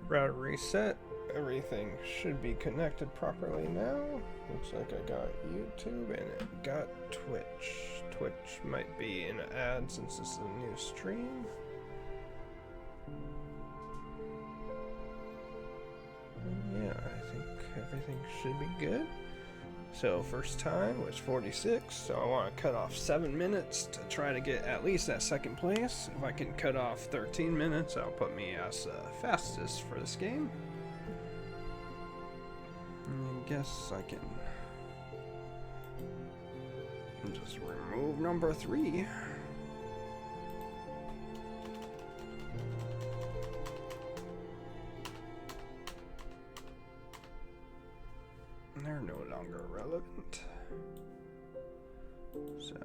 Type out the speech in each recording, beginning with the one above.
Router reset. Everything should be connected properly now. Looks like I got YouTube and it got Twitch. Twitch might be in an ad since this is a new stream. Yeah, I think everything should be good. So first time was 46, so I want to cut off 7 minutes to try to get at least that second place. If I can cut off 13 minutes, that'll put me as fastest for this game. And I guess I can just remove number 3. They're no longer relevant. So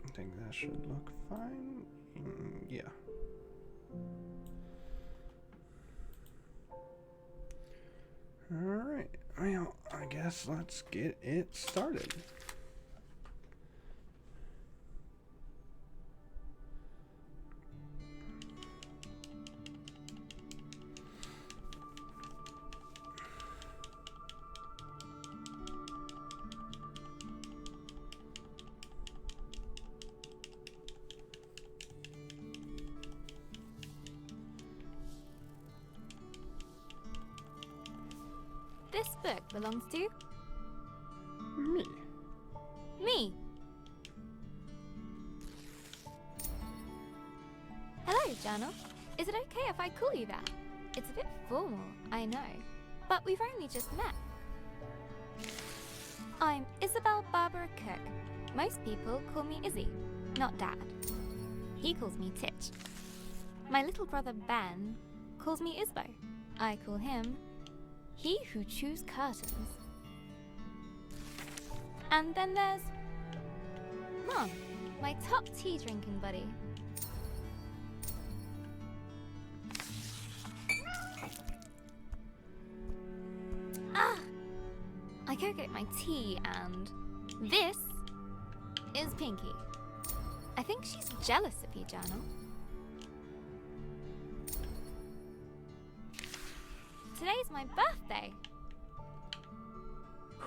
I think that should look fine. Yeah. Alright, well, I guess let's get it started. This book belongs to Me. me. Hello, Journal. Is it okay if I call you that? It's a bit formal, I know, but we've only just met. I'm Isabel Barbara Cook. Most people call me Izzy, not Dad. He calls me Titch. My little brother Ben calls me Isbo. I call him He Who Chews Curtains. And then there's Mom, my top tea drinking buddy. I go get my tea, and this is Pinky. I think she's jealous of you, Journal. Today's my birthday.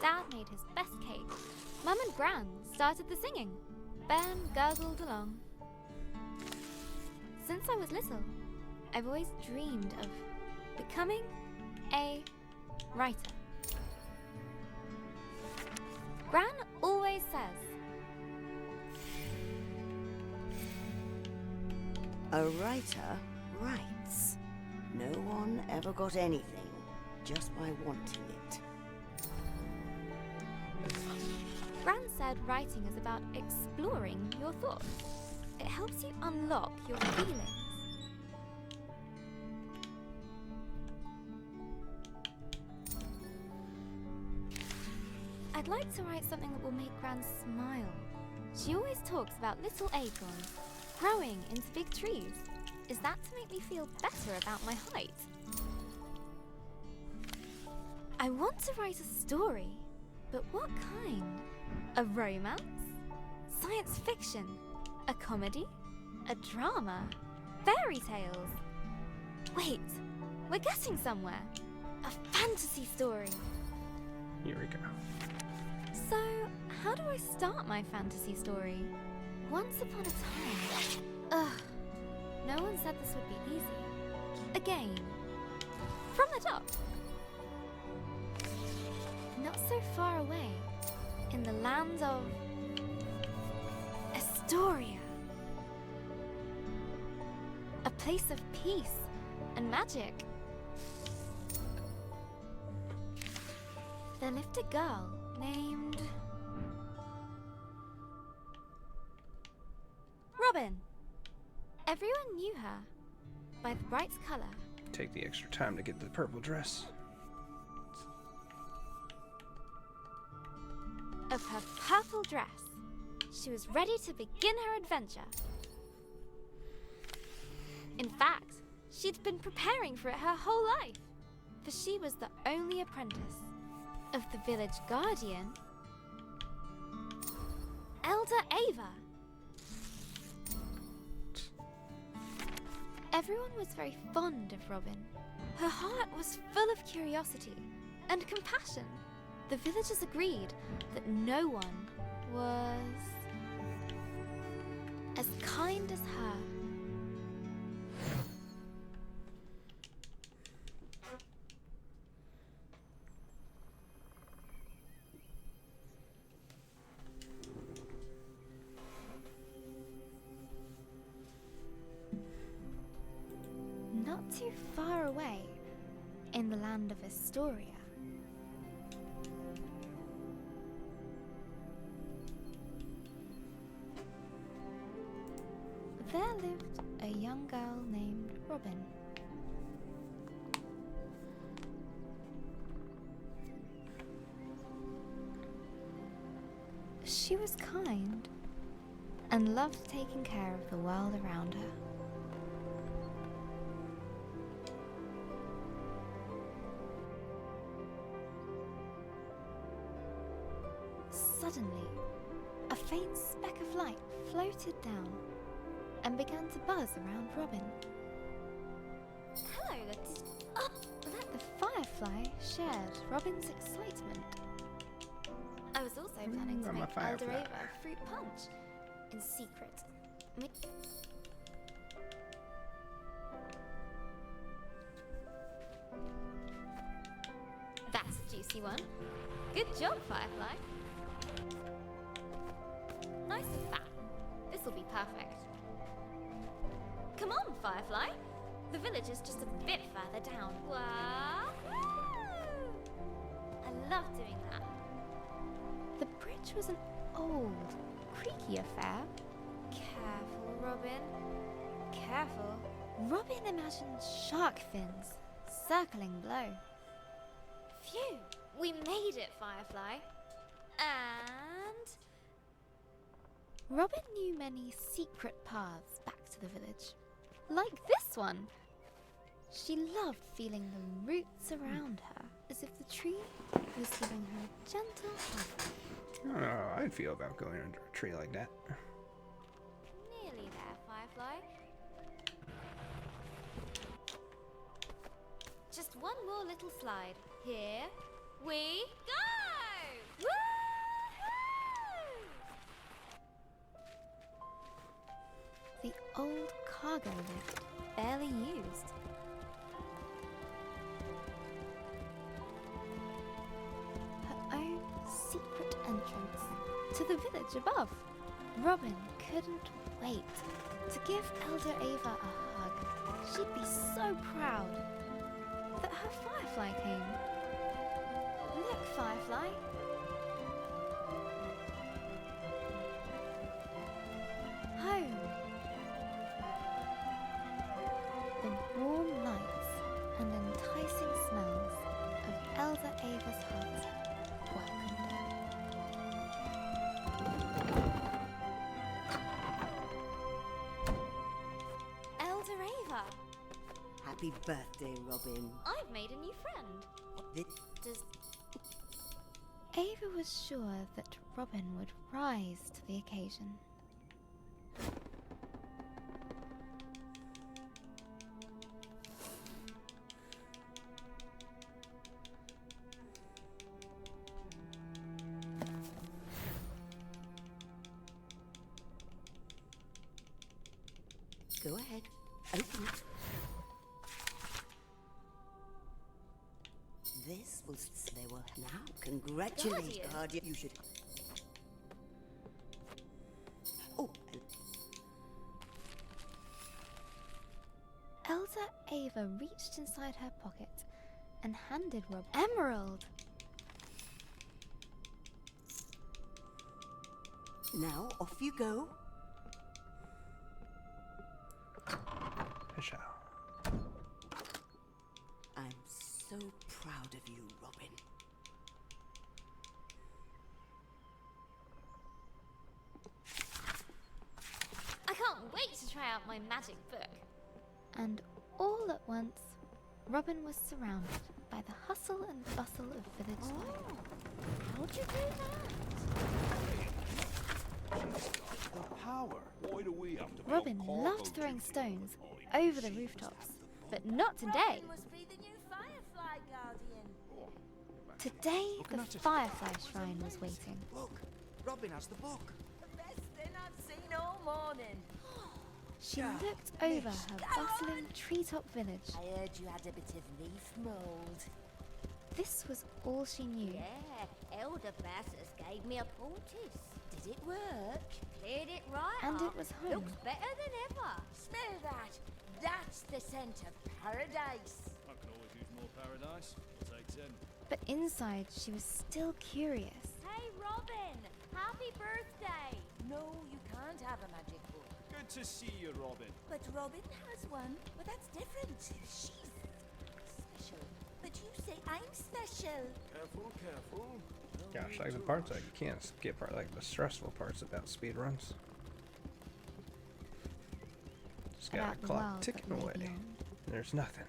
Dad made his best cake. Mum and Gran started the singing. Ben gurgled along. Since I was little, I've always dreamed of becoming a writer. Gran always says, a writer writes. No one ever got anything just by wanting it. Gran said writing is about exploring your thoughts. It helps you unlock your feelings. I'd like to write something that will make Gran smile. She always talks about little acorns growing into big trees. Is that to make me feel better about my height? I want to write a story, but what kind? A romance? Science fiction? A comedy? A drama? Fairy tales? Wait, we're getting somewhere. A fantasy story. Here we go. So, how do I start my fantasy story? Once upon a time. Ugh, no one said this would be easy. Again, from the top. Not so far away, in the land of Astoria. A place of peace and magic. There lived a girl named Robin. Everyone knew her by the bright color Take the extra time to get the purple dress. of her purple dress. She was ready to begin her adventure. In fact, she'd been preparing for it her whole life. for she was the only apprentice of the village guardian, Elder Ava. Everyone was very fond of Robin. Her heart was full of curiosity and compassion. The villagers agreed that no one was as kind as her. Not too far away, in the land of Astoria, there lived a young girl named Robin. She was kind and loved taking care of the world around her. Suddenly, a faint speck of light floated down and began to buzz around Robin. Hello, Let the firefly shared Robin's excitement. I was also planning to I'm a make firefly. Elder Ava a fruit punch in secret. That's a juicy one. Good job, Firefly. Nice and fat. This'll be perfect. Come on, Firefly. The village is just a bit further down. Wahoo! I love doing that. The bridge was an old, creaky affair. Careful, Robin. Careful. Robin imagined shark fins circling below. Phew! We made it, Firefly. And Robin knew many secret paths back to the village. Like this one. She loved feeling the roots around her, as if the tree was giving her a gentle hug. I don't know how I'd feel about going under a tree like that. Nearly there, Firefly. Just one more little slide. Here we go! Woohoo! The old cargo lift, barely used. Her own secret entrance to the village above. Robin couldn't wait to give Elder Ava a hug. She'd be so proud that her Firefly came. Look, Firefly. Home. The warm lights and enticing smells of Elder Ava's hut welcomed her. Elder Ava! Happy birthday, Robin. I've made a new friend. Does Ava was sure that Robin would rise to the occasion. Go ahead. Open it. This will they will now congratulate Guardian. You should. Oh, Elder Ava reached inside her pocket and handed Rob Emerald. now off you go. I shall. I'm so proud of you, Robin. I can't wait to try out my magic book. And all at once, Robin was surrounded by the hustle and bustle of village life. How'd you do that? The power. Why do we have to be Robin on cargo loved throwing duty stones all the time? over the rooftops, but not today. Robin must be the new Firefly Guardian. Today, the Firefly Shrine was waiting. Look, Robin has the book. The best thing I've seen all morning. She looked over her bustling treetop village. I heard you had a bit of leaf mould. This was all she knew. Yeah, Elder Bassus gave me a poultice. Did it work? Cleared it right And up. it was home. Looks better than ever. Smell that. That's the scent of paradise. I could always use more paradise. I'll take 10. But inside, she was still curious. Hey, Robin. Happy birthday. No, you can't have a magic book. Good to see you, Robin. But Robin has one. But that's different. She's special. But you say I'm special. Careful, careful. Gosh, like the parts I can't skip are like the stressful parts about speedruns. Just got About a the clock world that ticking lay away. beyond. There's nothing.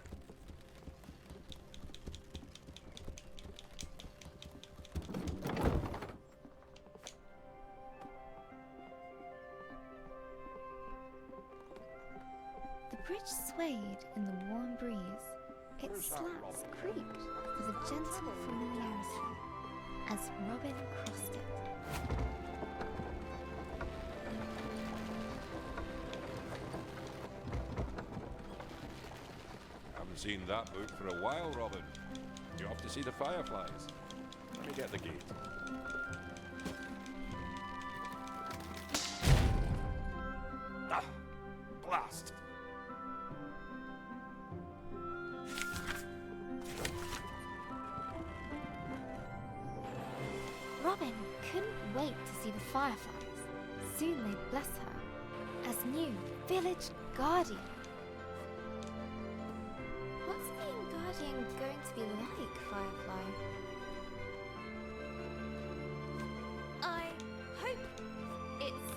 The bridge swayed in the warm breeze. Its slats creaked with a gentle familiarity as Robin crossed it. Haven't seen that book for a while, Robin. You off to see the fireflies? Let me get the gate. Ah! Blast! Robin couldn't wait to see the fireflies. Soon they'd bless her as new village guardian. What's being guardian going to be like, Firefly? I hope it's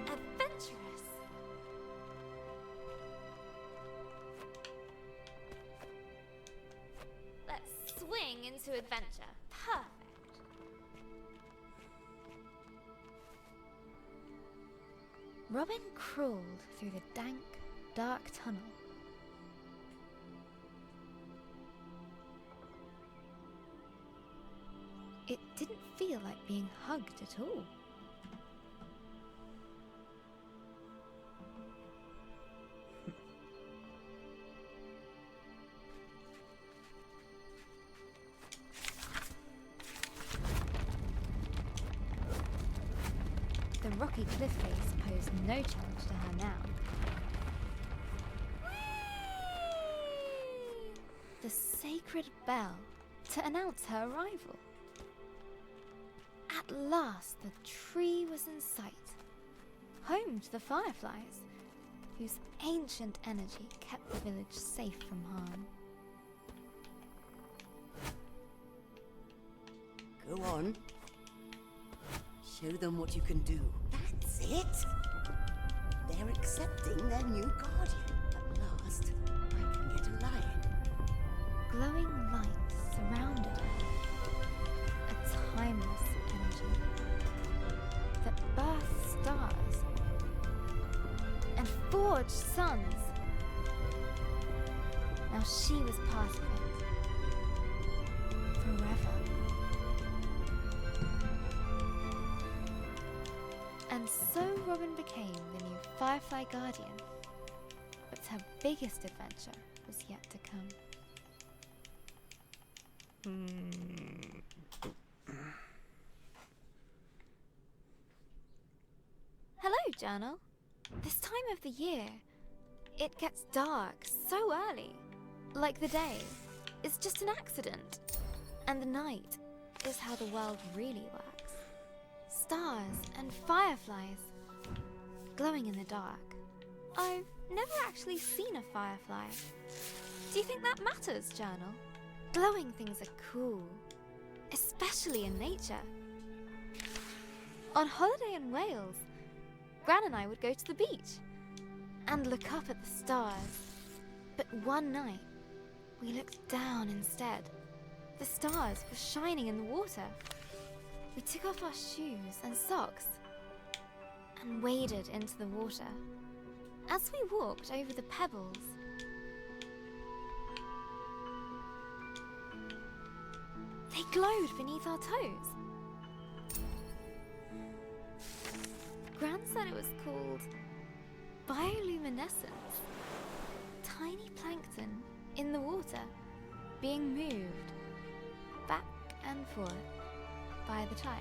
adventurous. Let's swing into adventure. Perfect. Robin crawled through the dank, dark tunnel. It didn't feel like being hugged at all. The rocky cliff face posed no challenge to her now. The sacred bell to announce her arrival. At last the tree was in sight, home to the fireflies, whose ancient energy kept the village safe from harm. Go on. Show them what you can do. That's it. They're accepting their new guardian. At last, I can get a lion. Glowing light surrounded her, a timeless energy that birthed stars and forged suns. Now she was part of it, forever. And so Robin became the new Firefly Guardian, but her biggest adventure was yet to come. Hello, Journal. This time of the year, it gets dark so early. Like the day is just an accident, and the night is how the world really works. Stars and fireflies glowing in the dark. I've never actually seen a firefly. Do you think that matters, Journal? Glowing things are cool, especially in nature. On holiday in Wales, Gran and I would go to the beach and look up at the stars. But one night, we looked down instead The stars were shining in the water. We took off our shoes and socks and waded into the water. As we walked over the pebbles, they glowed beneath our toes. Gran said it was called bioluminescence. Tiny plankton in the water being moved back and forth by the tide.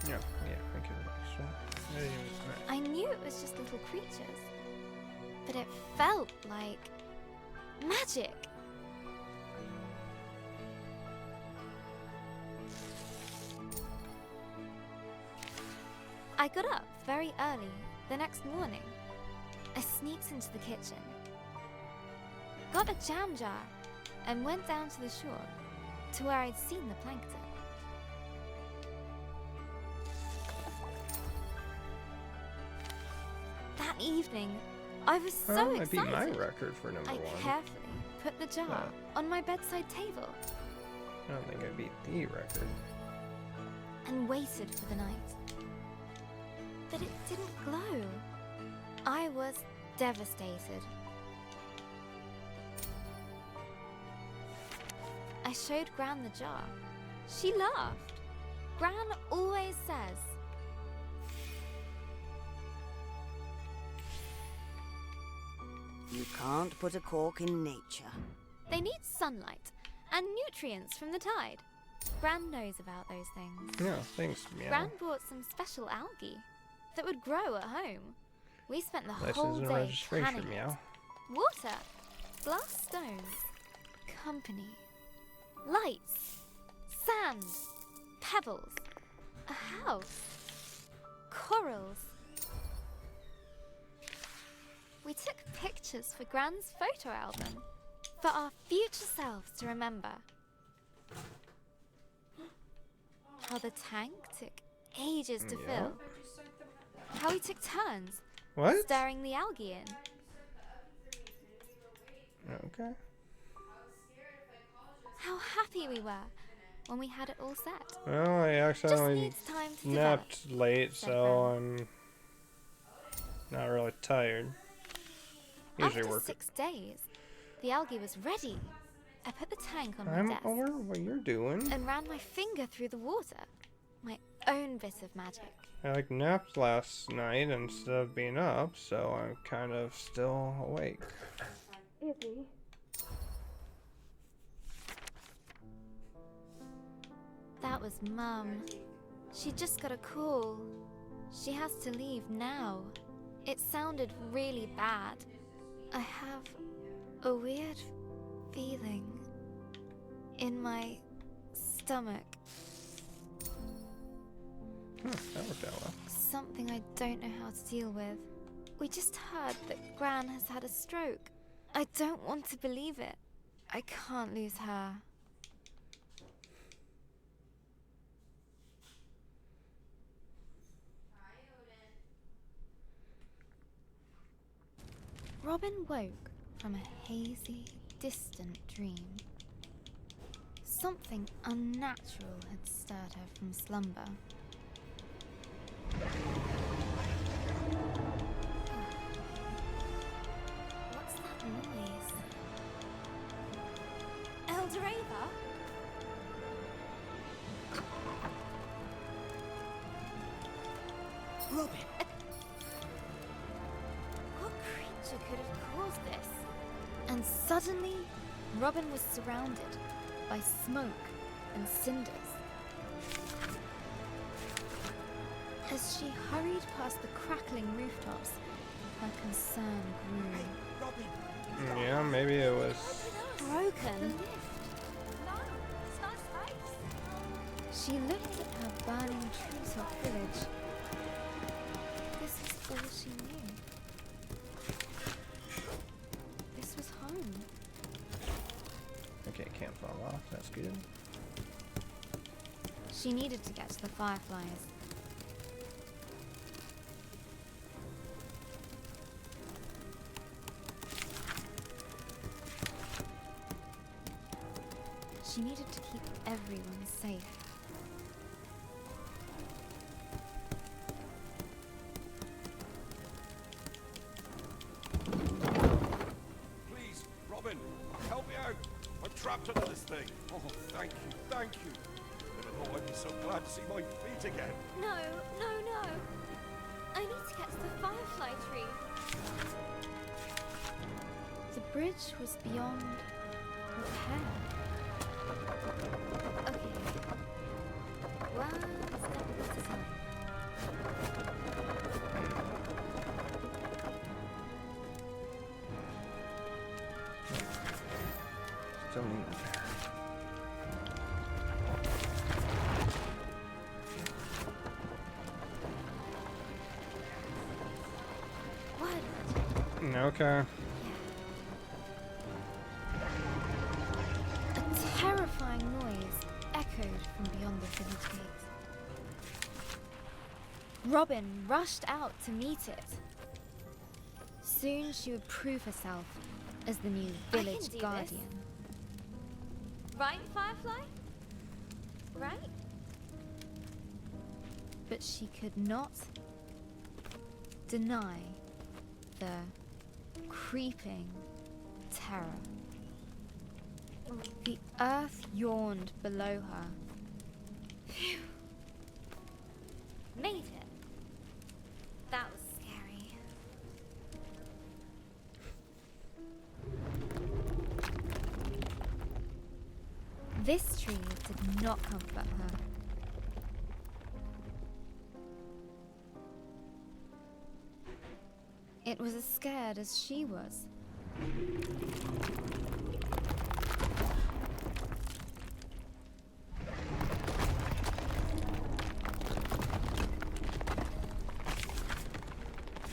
Yeah, I can understand. I knew it was just little creatures, but it felt like magic. I got up very early the next morning. I sneaked into the kitchen, got a jam jar, and went down to the shore to where I'd seen the plankton. That evening, I was so I beat excited. my record for number I one. carefully put the jar on my bedside table I don't think I beat the record. and waited for the night. But it didn't glow. I was devastated. I showed Gran the jar. She laughed. Gran always says, You can't put a cork in nature. they need sunlight and nutrients from the tide. Gran knows about those things. No, thanks, meow. Gran bought some special algae that would grow at home. We spent the License whole and day registration, planning it. meow. Water, glass stones, company, lights, sand, pebbles, a house, corals. We took pictures for Gran's photo album for our future selves to remember. How the tank took ages to Yeah. fill. How we took turns What? stirring the algae in. Okay. How happy we were when we had it all set. Well, I Just accidentally needs time to develop. napped late, said so Gran. I'm not really tired. Usually After work. 6 days, the algae was ready. I put the tank on my I'm desk aware of what you're doing. and ran my finger through the water. My own bit of magic. I napped last night instead of being up, so I'm kind of still awake. Izzy. That was Mum. She just got a call. She has to leave now. It sounded really bad. I have a weird feeling in my stomach. That worked out well. Something I don't know how to deal with. We just heard that Gran has had a stroke. I don't want to believe it. I can't lose her. Robin woke from a hazy, distant dream. Something unnatural had stirred her from slumber. What's that noise? Eldoreva? Robin! What creature could have caused this? And suddenly, Robin was surrounded by smoke and cinders. As she hurried past the crackling rooftops, her concern grew. Robin! Yeah, maybe it was. Broken, No, it's not space. she looked at her burning treetop village. This was all she knew. This was home. Okay, can't fall off. That's good. She needed to get to the fireflies. She needed to keep everyone safe. Please, Robin, help me out. I'm trapped under this thing. Oh, thank you, thank you. Never thought I'd be so glad to see my feet again. No, no, no. I need to get to the firefly tree. The bridge was beyond repair. Okay. One step at a time. Still need repair. What? Okay. A terrifying noise echoed from beyond the village gate. Robin rushed out to meet it. Soon she would prove herself as the new village guardian. Right, Firefly? Right? But she could not deny the creeping terror. The earth yawned below her. Phew. Made it. That was scary. This tree did not comfort her. It was as scared as she was.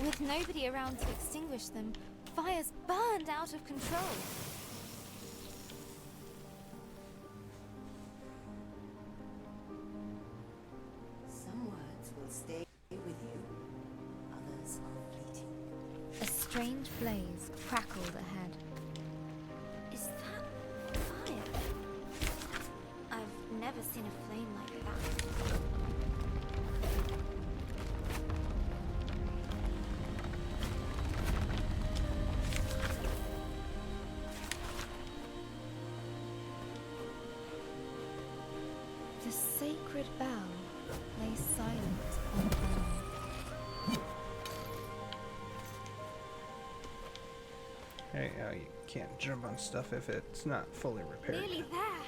With nobody around to extinguish them, fires burned out of control. Some words will stay with you, others are fleeting. A strange blaze crackled ahead. Is that fire? I've never seen a flame like that. The sacred bell lay silent on the ground. Hey, you can't jump on stuff if it's not fully repaired. Nearly there.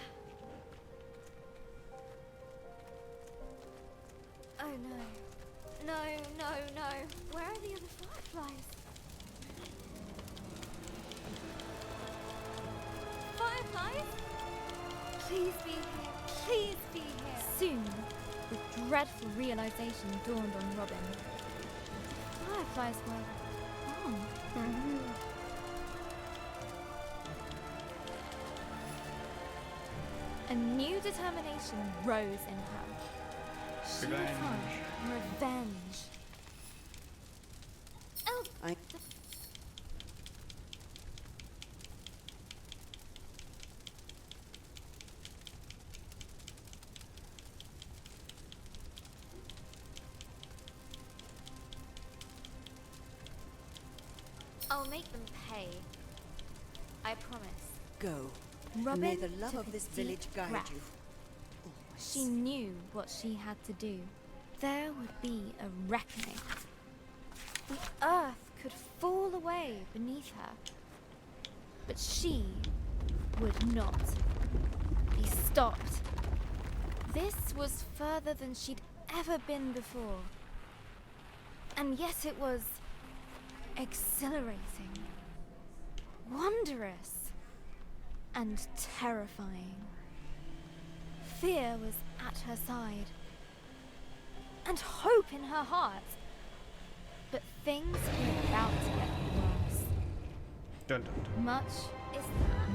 Oh no. No, no, no. Where are the other fireflies? Fireflies? Please be here. Please be here. Soon, the dreadful realization dawned on Robin. Fireflies were wrong. A new determination rose in her. She would Revenge. find revenge. Oh, I'll make them pay. I promise. Go. Robin May the love took of a this deep village guide breath. you. She knew what she had to do. There would be a reckoning. The earth could fall away beneath her. But she would not be stopped. This was further than she'd ever been before. And yet it was exhilarating, wondrous, and terrifying. Fear was at her side, and hope in her heart. But things were about to get worse. Dun, dun, dun. Much is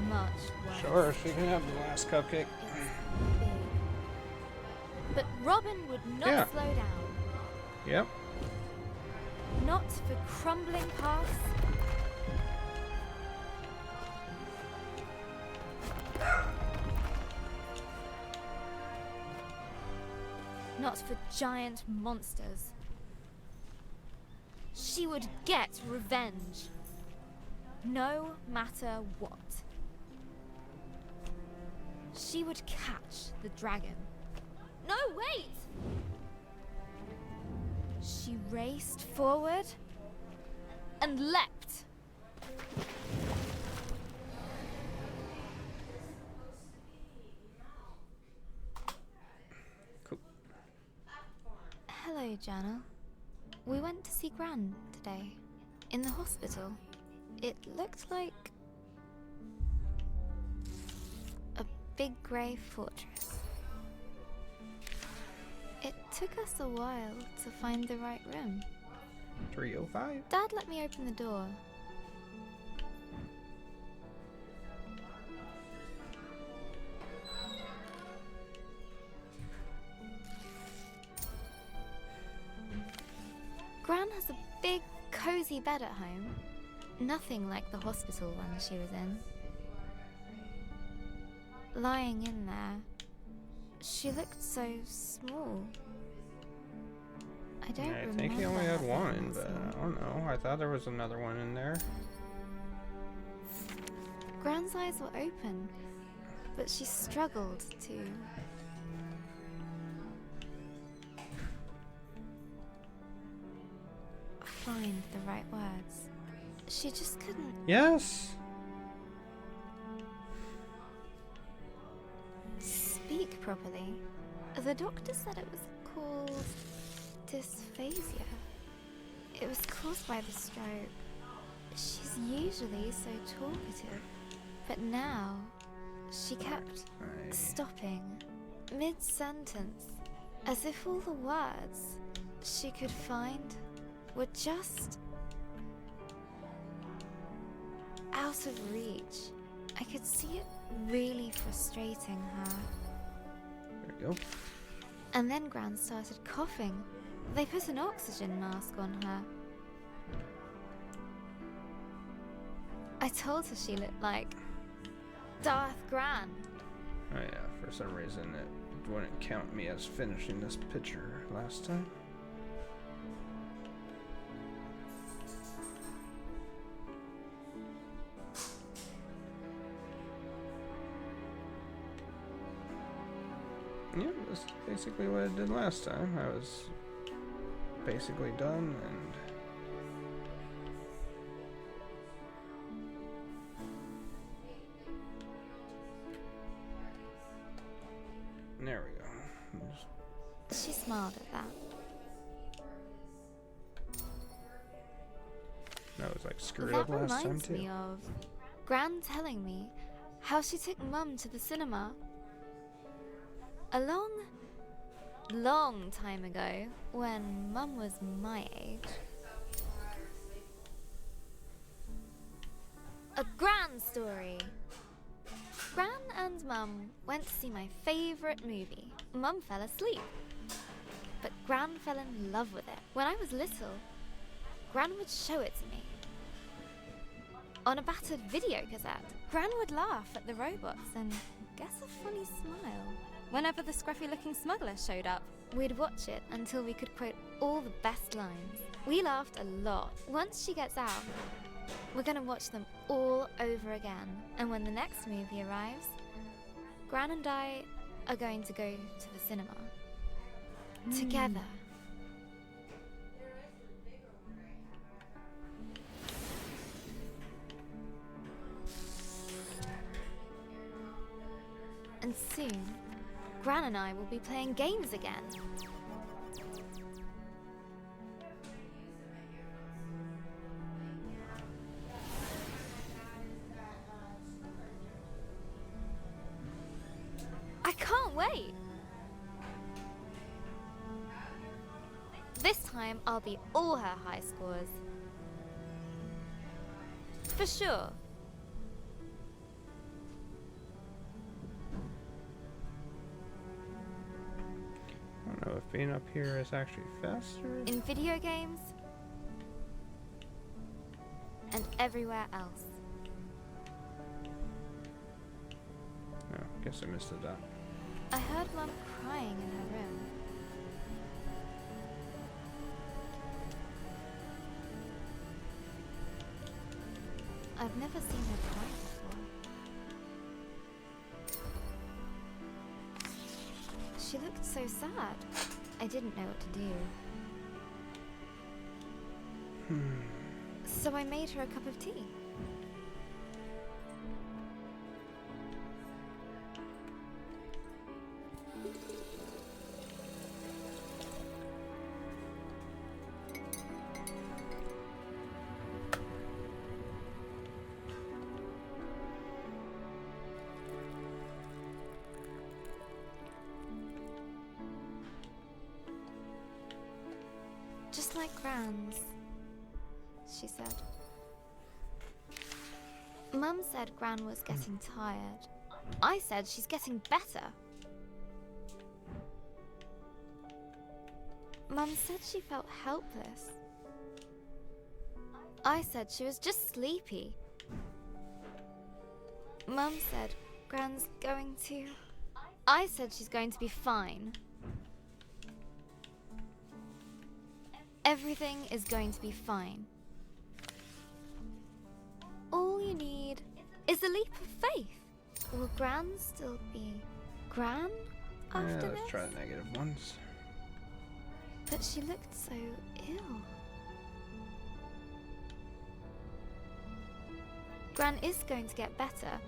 much worse. Sure, she can have the last cupcake. It's big. But Robin would not slow down. Yep. Not for crumbling paths. not for giant monsters. She would get revenge, no matter what. She would catch the dragon. No, wait! She raced forward and leapt. Cool. Hello, Jana. We went to see Gran today, in the hospital. It looked like a big grey fortress. It took us a while to find the right room. 305? Dad let me open the door. Gran has a big, cozy bed at home. Nothing like the hospital one she was in. Lying in there, she looked so small. I don't remember. I think he only had her one, being but small. I don't know. I thought there was another one in there. Gran's eyes were open, but she struggled to find the right words. She just couldn't Yes! speak properly. The doctor said it was called dysphasia. It was caused by the stroke. She's usually so talkative, but now she kept stopping mid-sentence, as if all the words she could find were just out of reach. I could see it really frustrating her. There we go. And then Gran started coughing. They put an oxygen mask on her. I told her she looked like Darth Gran. Oh yeah, for some reason it wouldn't count me as finishing this picture last time. Yeah, that's basically what I did last time. I was basically done, and there we go. She smiled at that. That was like screwed That up last time reminds too. me of Gran telling me how she took Mum to the cinema a long time ago when Mum was my age. A Gran story. Gran and Mum went to see my favourite movie. Mum fell asleep, but Gran fell in love with it. When I was little, Gran would show it to me on a battered video cassette. Gran would laugh at the robots and guess a funny smile whenever the scruffy-looking smuggler showed up. We'd watch it until we could quote all the best lines. We laughed a lot. Once she gets out, we're gonna watch them all over again. And when the next movie arrives, Gran and I are going to go to the cinema. Together. And soon, Gran and I will be playing games again. I can't wait! This time, I'll beat all her high scores. For sure. I don't know if being up here is actually faster. In video games and everywhere else. No, guess I missed it. That. I heard Mum crying in her room. I've never seen her cry before. She looked so sad. I didn't know what to do. So I made her a cup of tea. Just like Gran's, she said. Mum said Gran was getting tired. I said she's getting better. Mum said she felt helpless. I said she was just sleepy. Mum said Gran's going to... I said she's going to be fine. Everything is going to be fine. All you need is a leap of faith. Will Gran still be Gran after Let's this? try the negative ones. But she looked so ill. Gran is going to get better,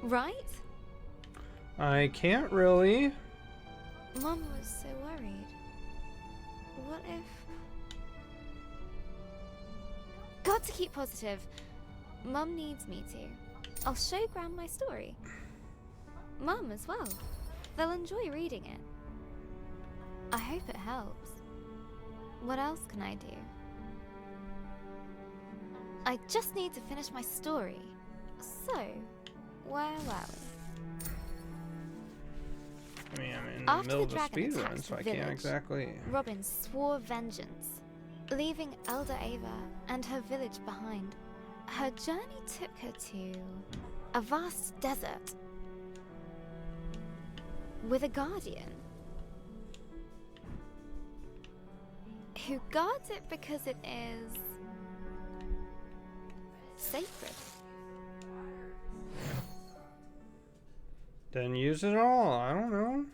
right? I can't really. Mum was so worried. What if... Got to keep positive. Mum needs me to. I'll show Gran my story. Mum as well. They'll enjoy reading it. I hope it helps. What else can I do? I just need to finish my story. So, where were we? I mean, I'm in the After middle of the a dragon speed run, attacked so the I can't village, exactly. Robin swore vengeance, leaving Elder Ava and her village behind. Her journey took her to a vast desert with a guardian who guards it because it is sacred. Then use it all. I don't know.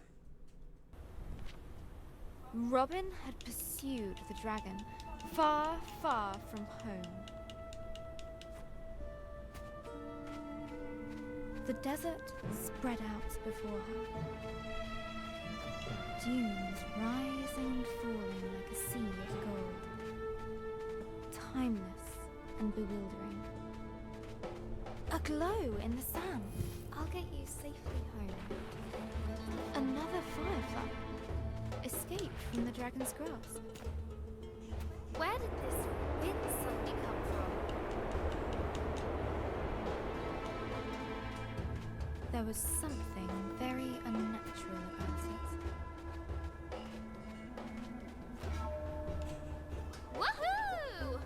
Robin had pursued the dragon far, far from home. The desert spread out before her. Dunes rising and falling like a sea of gold. Timeless and bewildering. A glow in the sand. I'll get you safely home. Another firefly. Escaped from the dragon's grasp. Where did this wind suddenly come from? There was something very unnatural about it. Woohoo!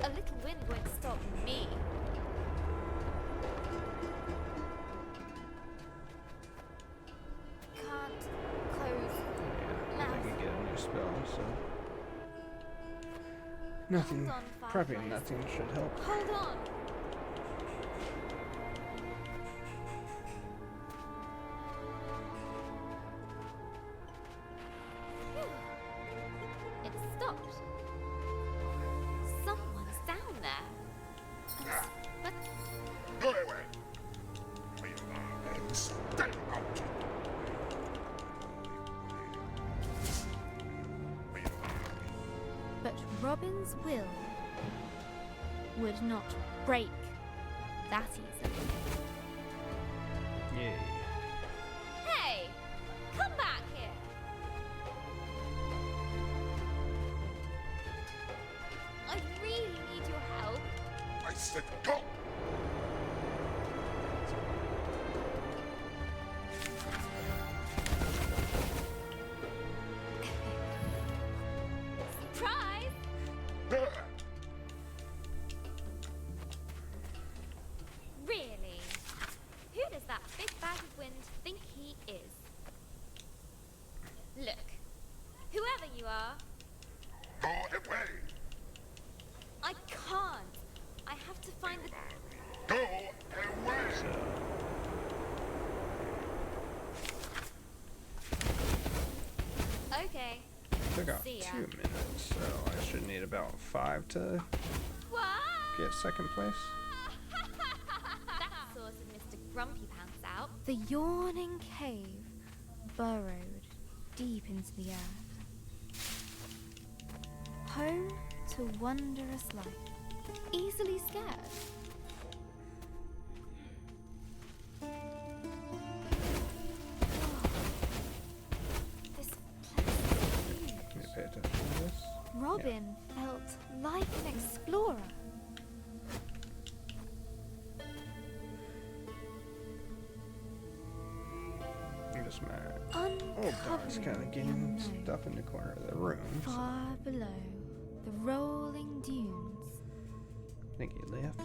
A little wind won't stop me. Can't close I mouth. could get a new spell, so. Nothing. Hold on, Prepping Fireflies. nothing should help. Hold on. Phew. It stopped. Someone's down there. But Go away! And stay out! But Robin's will would not break that easily. Yay. Hey! Come back here! I really need your help. I said go! Surprise! Really? Who does that big bag of wind think he is? took out 2 See ya. minutes, so I should need about 5 to What? get second place. That sorted Mr. Grumpy Pants out. The yawning cave burrowed deep into the earth. Home to wondrous life. Easily scared. This place is huge. Can you pay attention to this? Robin felt like an explorer. I'm just mad. Old dog's kind of getting unknown stuff in the corner of the room. So far below the rolling dunes. I think he left.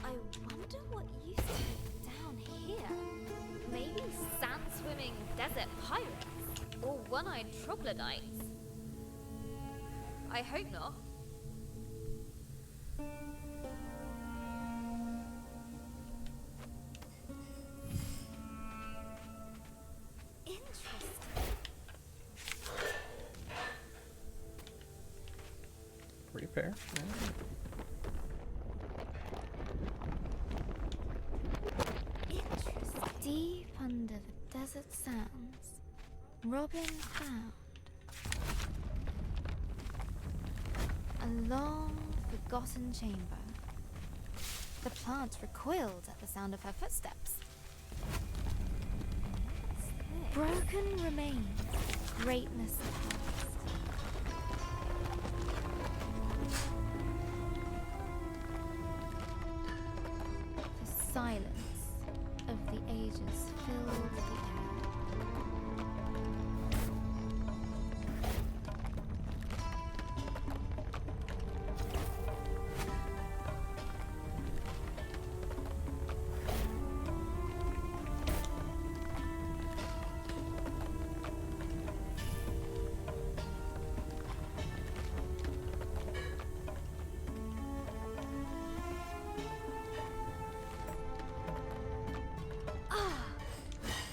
I wonder what used to be down here. Maybe sand-swimming desert pirates or one-eyed troglodytes. I hope not. Interesting. Repair. Interesting. Deep under the desert sands, Robin found a long, forgotten chamber. The plant recoiled at the sound of her footsteps. Broken remains, greatness past. The silence of the ages filled the air.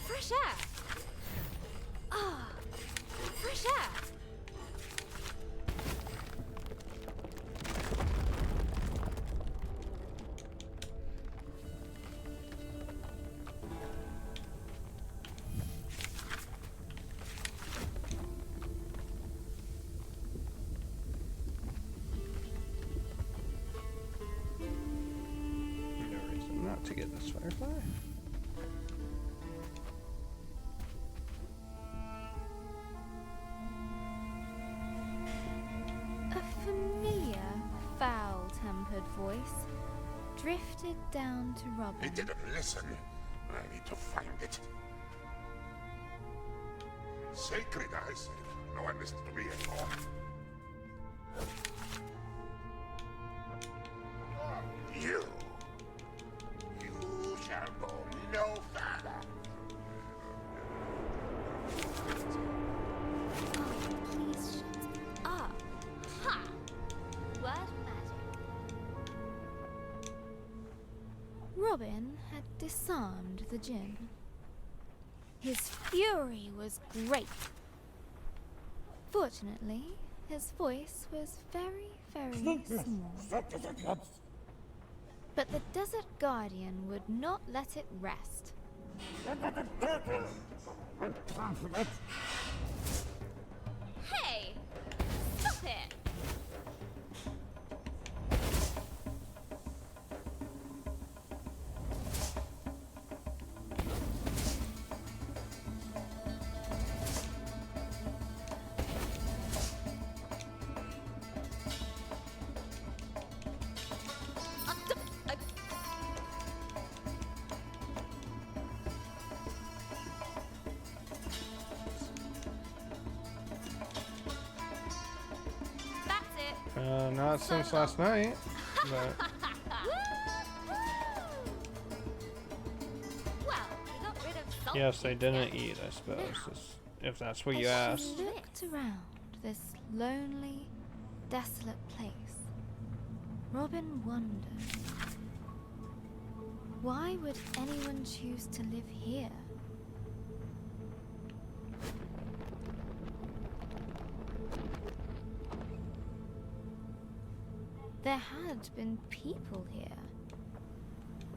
Fresh air! Fresh air! No reason not to get this firefly. A familiar, foul-tempered voice drifted down to Robin. He didn't listen. I need to find it. Sacred, I said. No one listens to me anymore. You. You shall go no further. Oh, please shut up. Ha! Word magic. Robin had disarmed the djinn. His fury was great. Fortunately, his voice was very, very small. But the Desert Guardian would not let it rest. Hey! Stop it! Not since last night, but Well, we got rid of salt. yes, they didn't eat, I suppose, if that's what you As she asked. looked around this lonely, desolate place, Robin wondered, why would anyone choose to live here? There had been people here.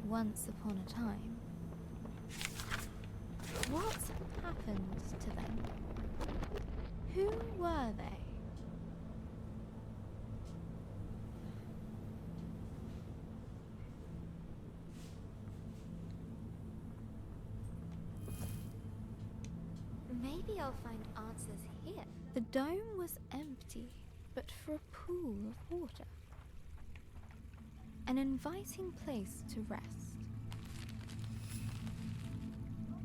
Once upon a time. What happened to them? Who were they? Maybe I'll find answers here. The dome was empty, but for a pool of water. An inviting place to rest.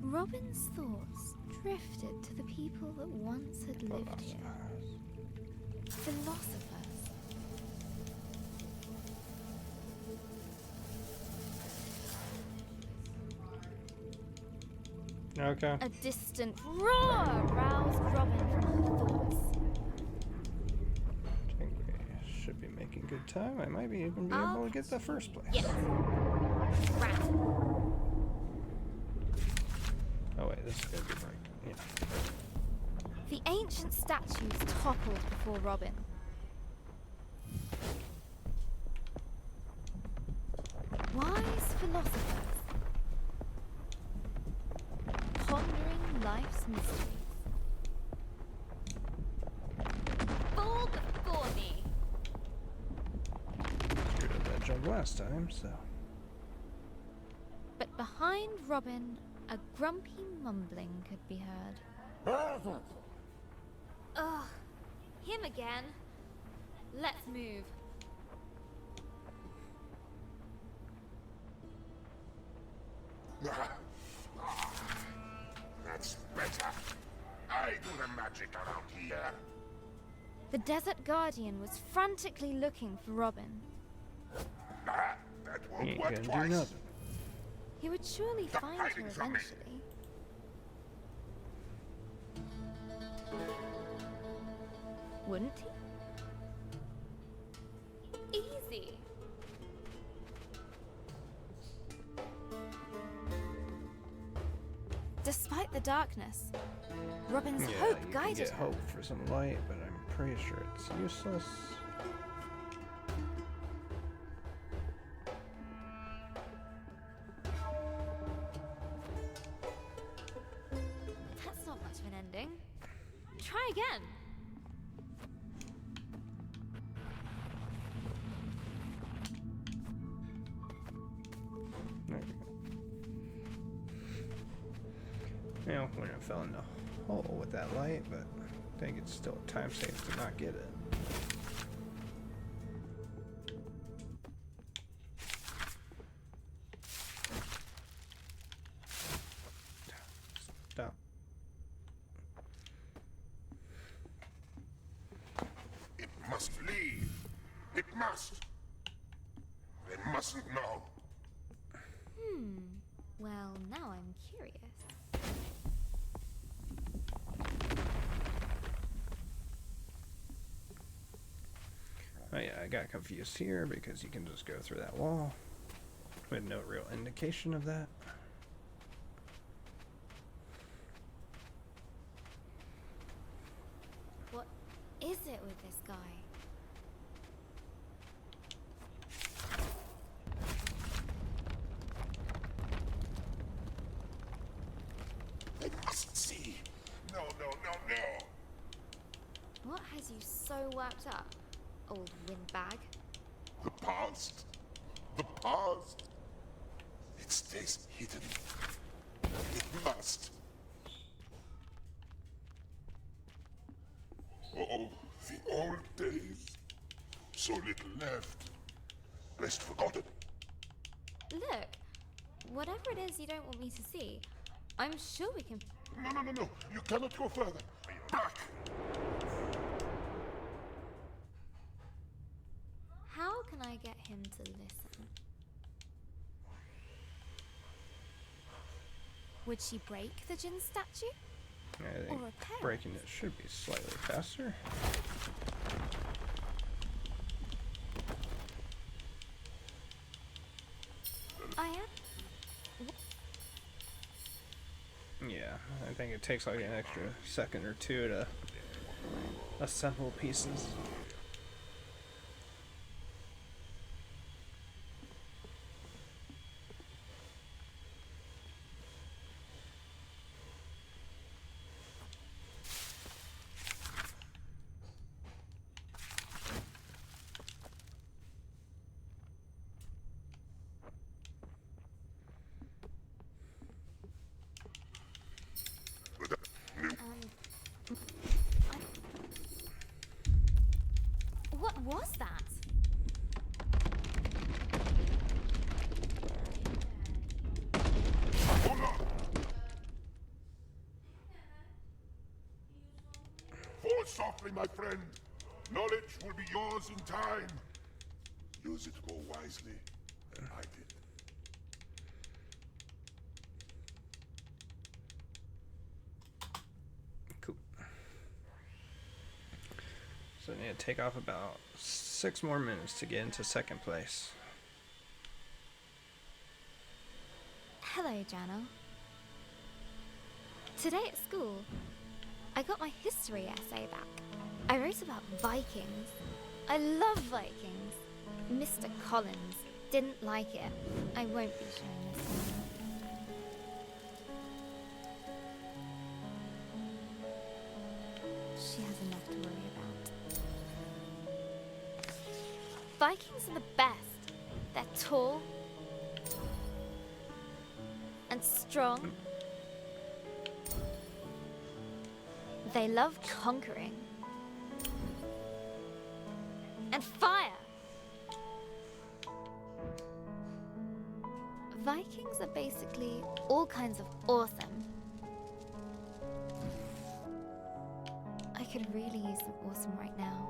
Robin's thoughts drifted to the people that once had lived here. Philosophers. Okay. A distant roar roused Robin from her thoughts. I think we should be making good time. I might be even be able to get the first place. Yes. Rat. Oh wait, this is gonna be right. Yeah. The ancient statues toppled before Robin. Wise philosophers. Pondering life's mysteries. Fall before me. Screwed up that jump last time, so. But behind Robin, a grumpy mumbling could be heard. Ugh, him again. Let's move. That's better. I do the magic around here. The Desert Guardian was frantically looking for Robin. That He won't ain't work gonna do twice. nothing. He would surely Stop find her hiding from me. eventually. Wouldn't he? Easy. Despite the darkness, Robin's Yeah, hope you can guided get her. hope for some light, but I'm pretty sure it's useless. That's not much of an ending. Try again. There we go. Now, when I fell in the hole with that light, but I think it's still time safe to not get it. Stop. It must leave. It must. They mustn't know. Well, now I'm curious. Oh yeah, I got confused here because you can just go through that wall with no real indication of that. What is it with this guy? They must see. No, no, no, no. What has you so worked up, old windbag? The past. The past. It stays hidden. It must. Oh, the old days. So little left. Best forgotten. Look, whatever it is you don't want me to see, I'm sure we can. No, no, no, no. You cannot go further. Back. How can I get him to listen? Would she break the Jinn statue? I think Or repair it? breaking it should be slightly faster. I am. Yeah, I think it takes like an extra second or two to assemble pieces. softly, my friend. Knowledge will be yours in time. Use it more wisely than I did. Cool. So I need to take off about 6 more minutes to get into second place. Hello, Jano. Today at school, I got my history essay back. I wrote about Vikings. I love Vikings. Mr. Collins didn't like it. I won't be showing this one. She has enough to worry about. Vikings are the best. They're tall and strong. They love conquering and fire. Vikings are basically all kinds of awesome. I could really use some awesome right now.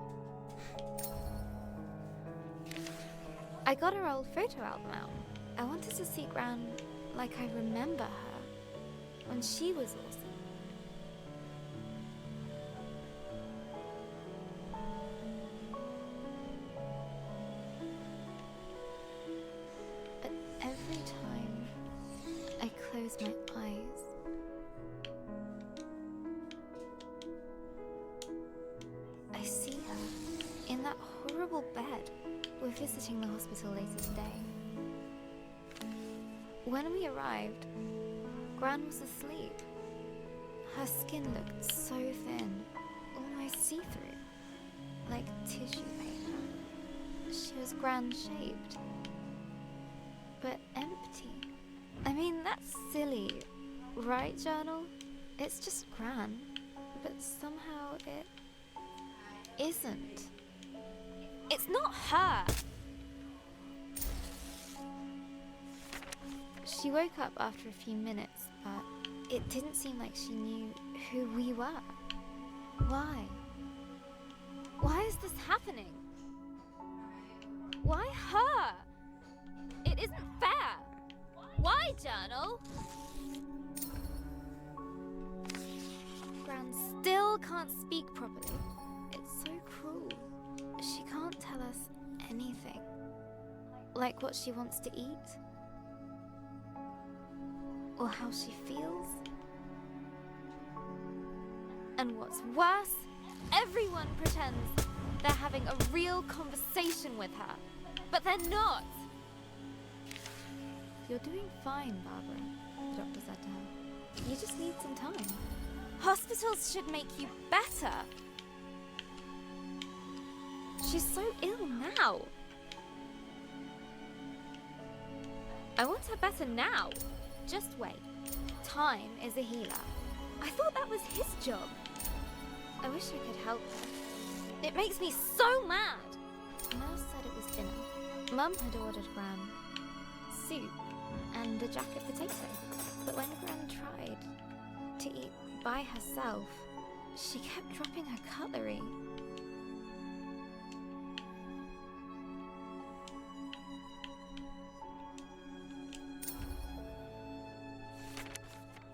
I got her old photo album out. I wanted to see Gran like I remember her when she was awesome. But every time I close my eyes, I see her in that horrible bed. We're visiting the hospital later today. When we arrived, Gran was asleep. Her skin looked so thin, almost see-through, like tissue paper. She was Gran-shaped, but empty. I mean, that's silly, right, Journal? It's just Gran, but somehow it isn't. It's not her! She woke up after a few minutes, but it didn't seem like she knew who we were. Why? Why is this happening? Why her? It isn't fair! Why, Journal? Gran still can't speak properly. It's so cruel. She can't tell us anything. Like what she wants to eat. Or how she feels. And what's worse, everyone pretends they're having a real conversation with her. But they're not. You're doing fine, Barbara, the doctor said to her. You just need some time. Hospitals should make you better. She's so ill now. I want her better now. Just wait. Time is a healer. I thought that was his job. I wish I could help her. It makes me so mad. Nurse said it was dinner. Mum had ordered Gran soup and a jacket potato. But when Gran tried to eat by herself, she kept dropping her cutlery.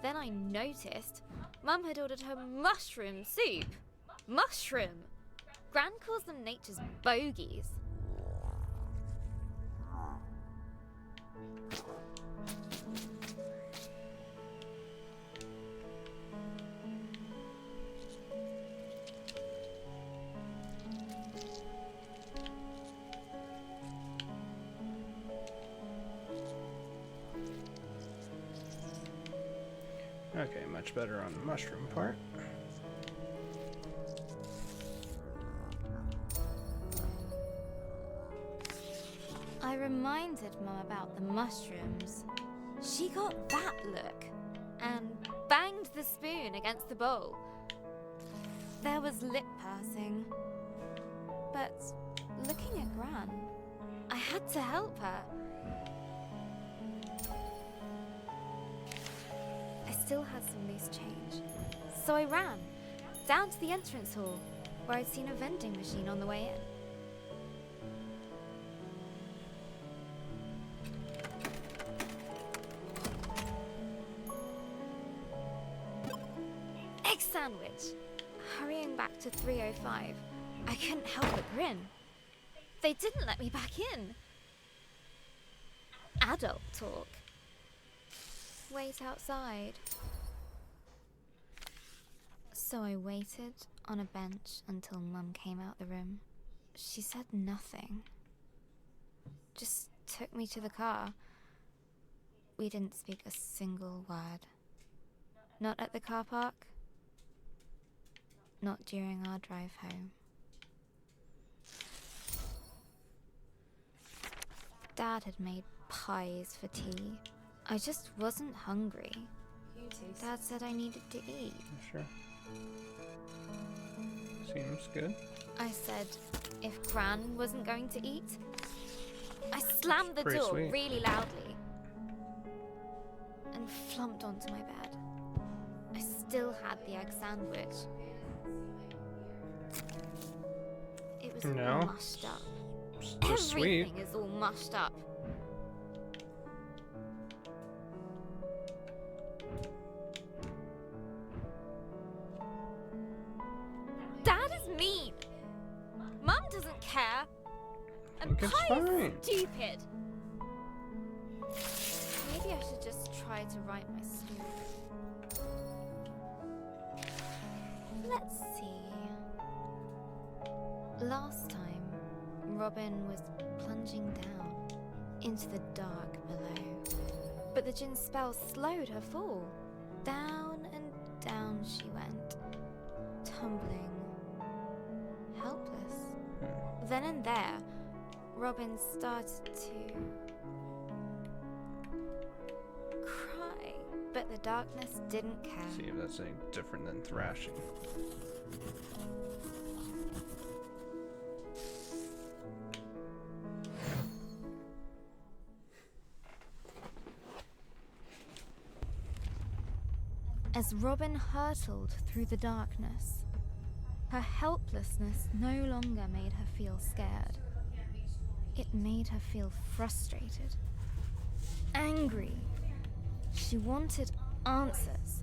Then I noticed Mum had ordered her mushroom soup. Mushroom! Gran calls them nature's bogies. Okay, much better on the mushroom part. I reminded Mum about the mushrooms. She got that look and banged the spoon against the bowl. There was lip pursing. But looking at Gran, I had to help her. I still had some loose change, so I ran down to the entrance hall where I'd seen a vending machine on the way in. Egg sandwich! Hurrying back to 305, I couldn't help but grin. They didn't let me back in. Adult talk. Wait outside. So I waited on a bench until Mum came out the room. She said nothing. Just took me to the car. We didn't speak a single word. Not at the car park. Not during our drive home. Dad had made pies for tea. I just wasn't hungry. Dad said I needed to eat. Sure. Seems good. I said if Gran wasn't going to eat. I slammed the Pretty door sweet. really loudly and flumped onto my bed. I still had the egg sandwich. It was No. all mushed up. It's just sweet. Everything is all mushed up. Dad is mean. Mum doesn't care. And Think it's Pie fine. is stupid. Maybe I should just try to write my story. Let's see. Last time, Robin was plunging down into the dark below. But the djinn spell slowed her fall. Down and down she went, tumbling, helpless. Then and there, Robin started to cry, but the darkness didn't care. See if that's any different than thrashing. As Robin hurtled through the darkness, her helplessness no longer made her feel scared. It made her feel frustrated, angry. She wanted answers.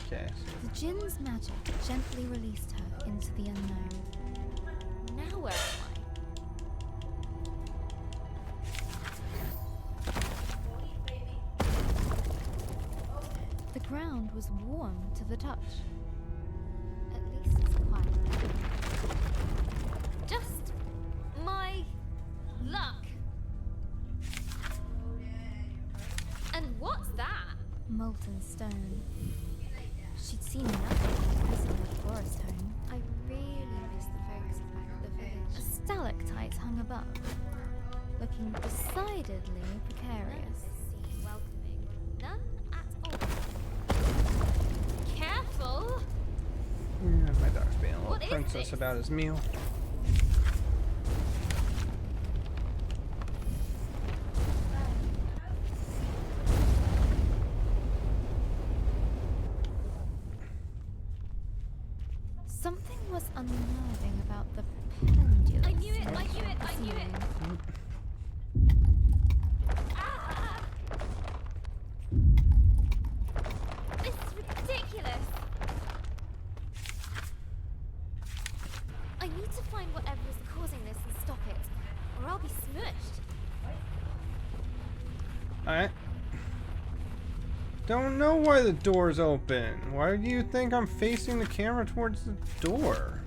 Okay. The djinn's magic gently released her into the unknown. Now where am I? The ground was warm to the touch. At least it's quiet. Just my luck. And what's that? Molten stone. She'd seen nothing like this in her forest home. I really miss the folks back at the village. A stalactite hung above, looking decidedly precarious. Welcoming. None at all. Careful! Yeah, my dog's being a little What is princess this? about his meal. Something was unnerving about the pendulum. I knew it, I knew it, I knew it. Ah! This is ridiculous. I need to find whatever is causing this and stop it, or I'll be smushed. Alright. Don't know why the door's open. Why do you think I'm facing the camera towards the door?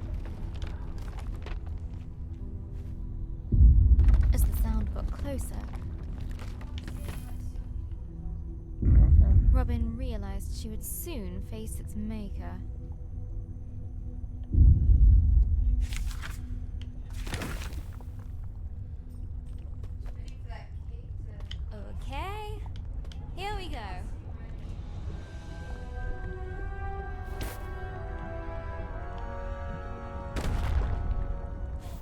As the sound got closer, Okay. Robin realized she would soon face its maker. Okay, here we go.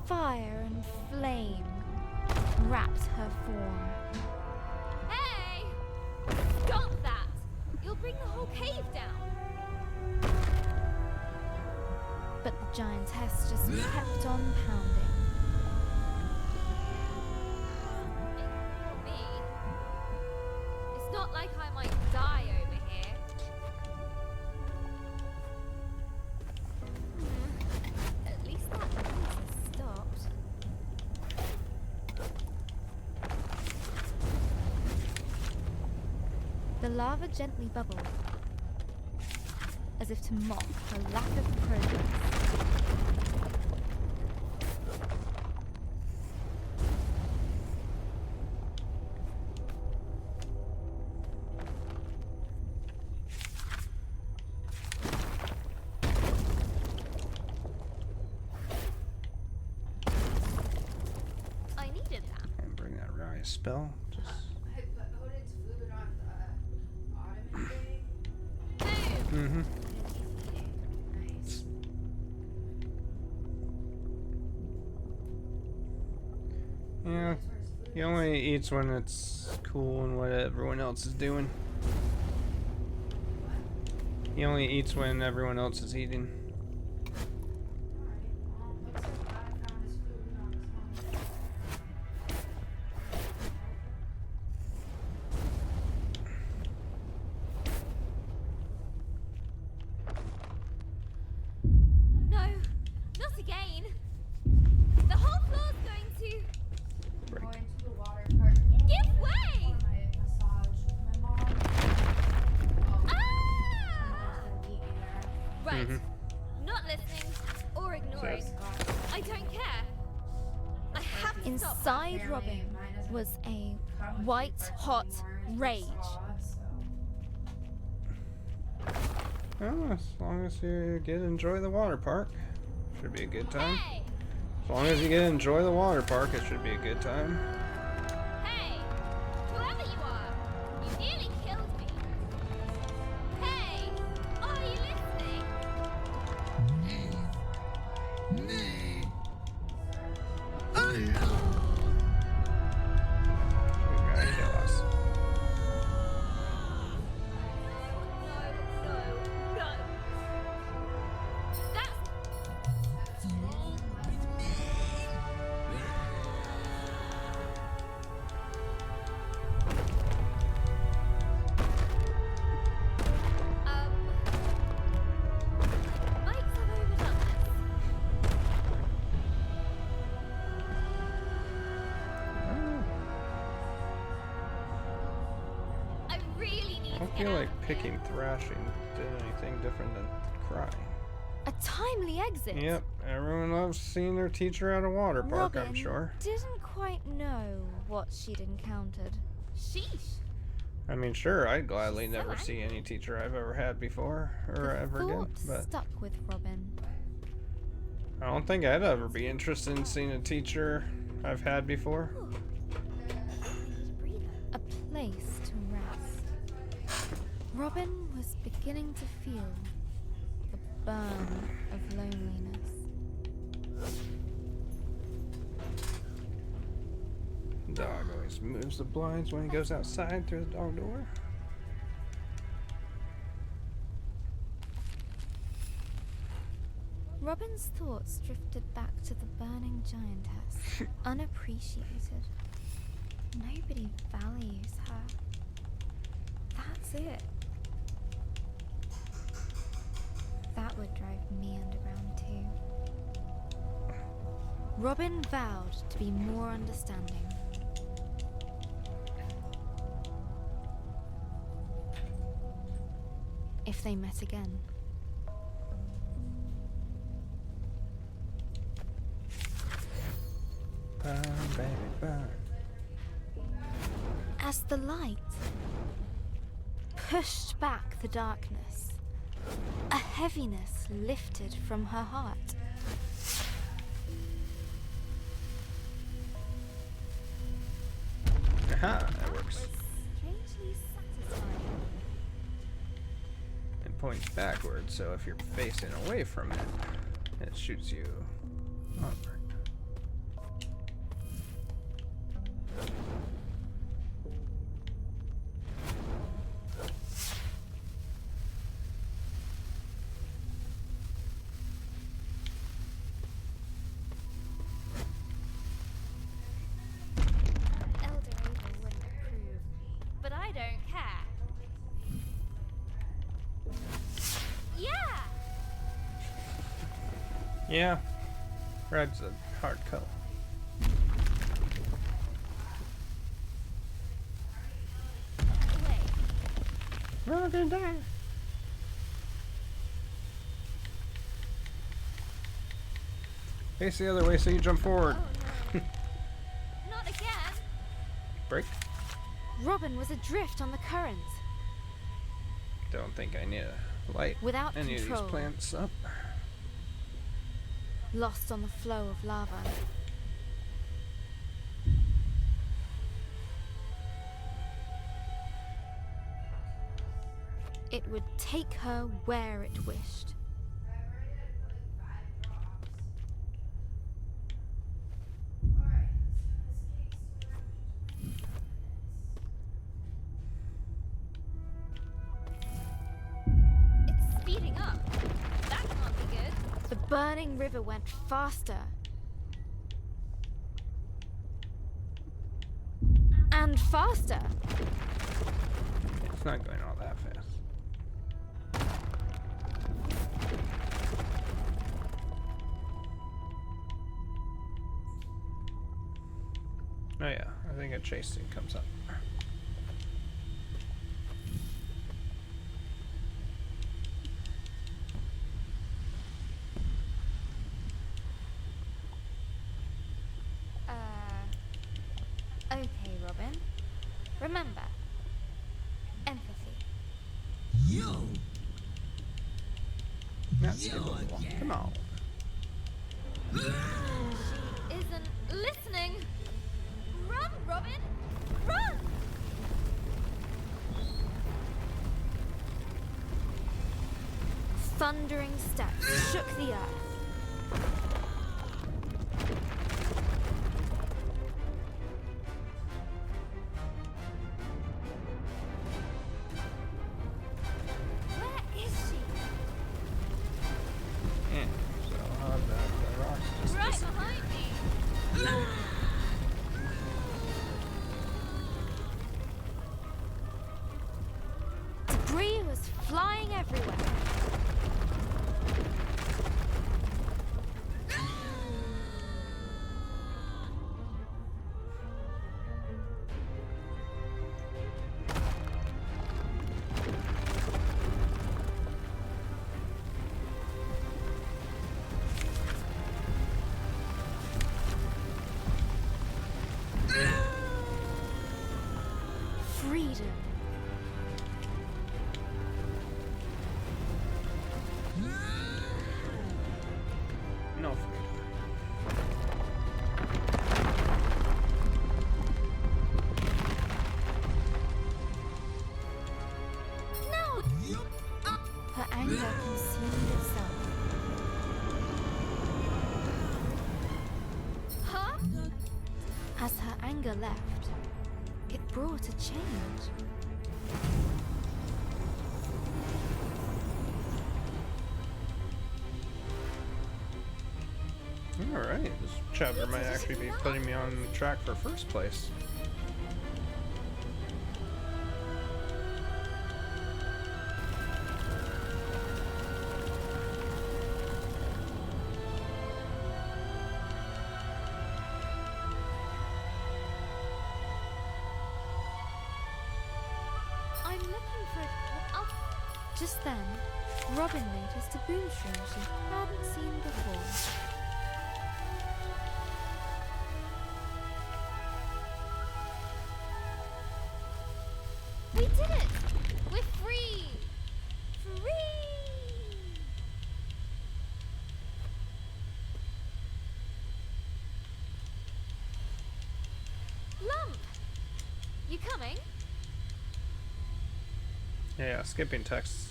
fire and flame wrapped her form. Hey! Stop that! You'll bring the whole cave down. But the giantess just kept on pounding. Ignore me. It's not like I might die over here. At least that noise has stopped. The lava gently bubbled, as if to mock her lack of progress. I needed that. I'll bring that rise spell. Just I put Odin's food on the ottoman thing. Boom! mm-hmm. Nice. Yeah, he only eats when it's cool and what everyone else is doing. He only eats when everyone else is eating. Alright, looks like God found his food on his own. No, not again. The whole floor's going to Break. Going to the water park. give way. For my massage. My mom. Oh, Ah! there's the meat eater. Right. Mhm. Not listening or ignoring. So- I don't care. I have to stop. Apparently, Inside Robin mine doesn't was a come with white toothbrush hot anymore, it's just rage. saw, so. Oh, as long as you get to enjoy the water park, should be a good time. Hey! As long as you get to enjoy the water park, it should be a good time. Hey! Whoever you are, you nearly killed me. Hey! Are you listening? You gotta kill us. No. That's might have overdone this. I really need I to don't get feel out like of picking here. thrashing did anything different than crying. A timely exit. Yep, everyone loves seeing their teacher at a water park, Robin I'm sure. didn't quite know what she'd encountered. Sheesh. I mean, sure, I'd gladly She's so never see angry. any teacher I've ever had before, or The ever again, thought but stuck with Robin. I don't think I'd ever be interested in seeing a teacher I've had before. Ooh. I need a breather. A place to rest. Robin was beginning to feel the burn of loneliness. Dog always moves the blinds when he goes outside through the dog door. Robin's thoughts drifted back to the burning giantess, unappreciated. Nobody values her. That's it. That would drive me underground too. Robin vowed to be more understanding. If they met again. Burn, baby, burn. As the light pushed back the darkness, a heaviness lifted from her heart. Aha, that works. Strangely satisfying. It points backwards, so if you're facing away from it, it shoots you upward. Yeah, red's a hard color. Wait. Face the other way so you jump forward. Oh no. Not again. Break. Robin was adrift on the current. Don't think I need a light Without any control. of these plants up. Lost on the flow of lava. It would take her where it wished. It's speeding up. That can't be good. The burning river went faster. And faster. It's not going all that fast. Oh yeah, I think a chase scene comes up. Okay, Robin. Remember, empathy. That's good. Come on. She isn't listening. Run, Robin! Run! Thundering steps shook the earth. Where is she? Yeah, so the rocks just Right disappear. behind me. Debris was flying everywhere. Freedom. No freedom. No! Her anger consumed itself. Huh? As her anger left, it brought a change. Alright, this chapter might actually be putting me on the track for first place. I'm looking for it. Oh. Just then, Robin noticed a boom shroom she hadn't seen before. We did it! We're free! Free! Lump! You coming? Yeah, skipping text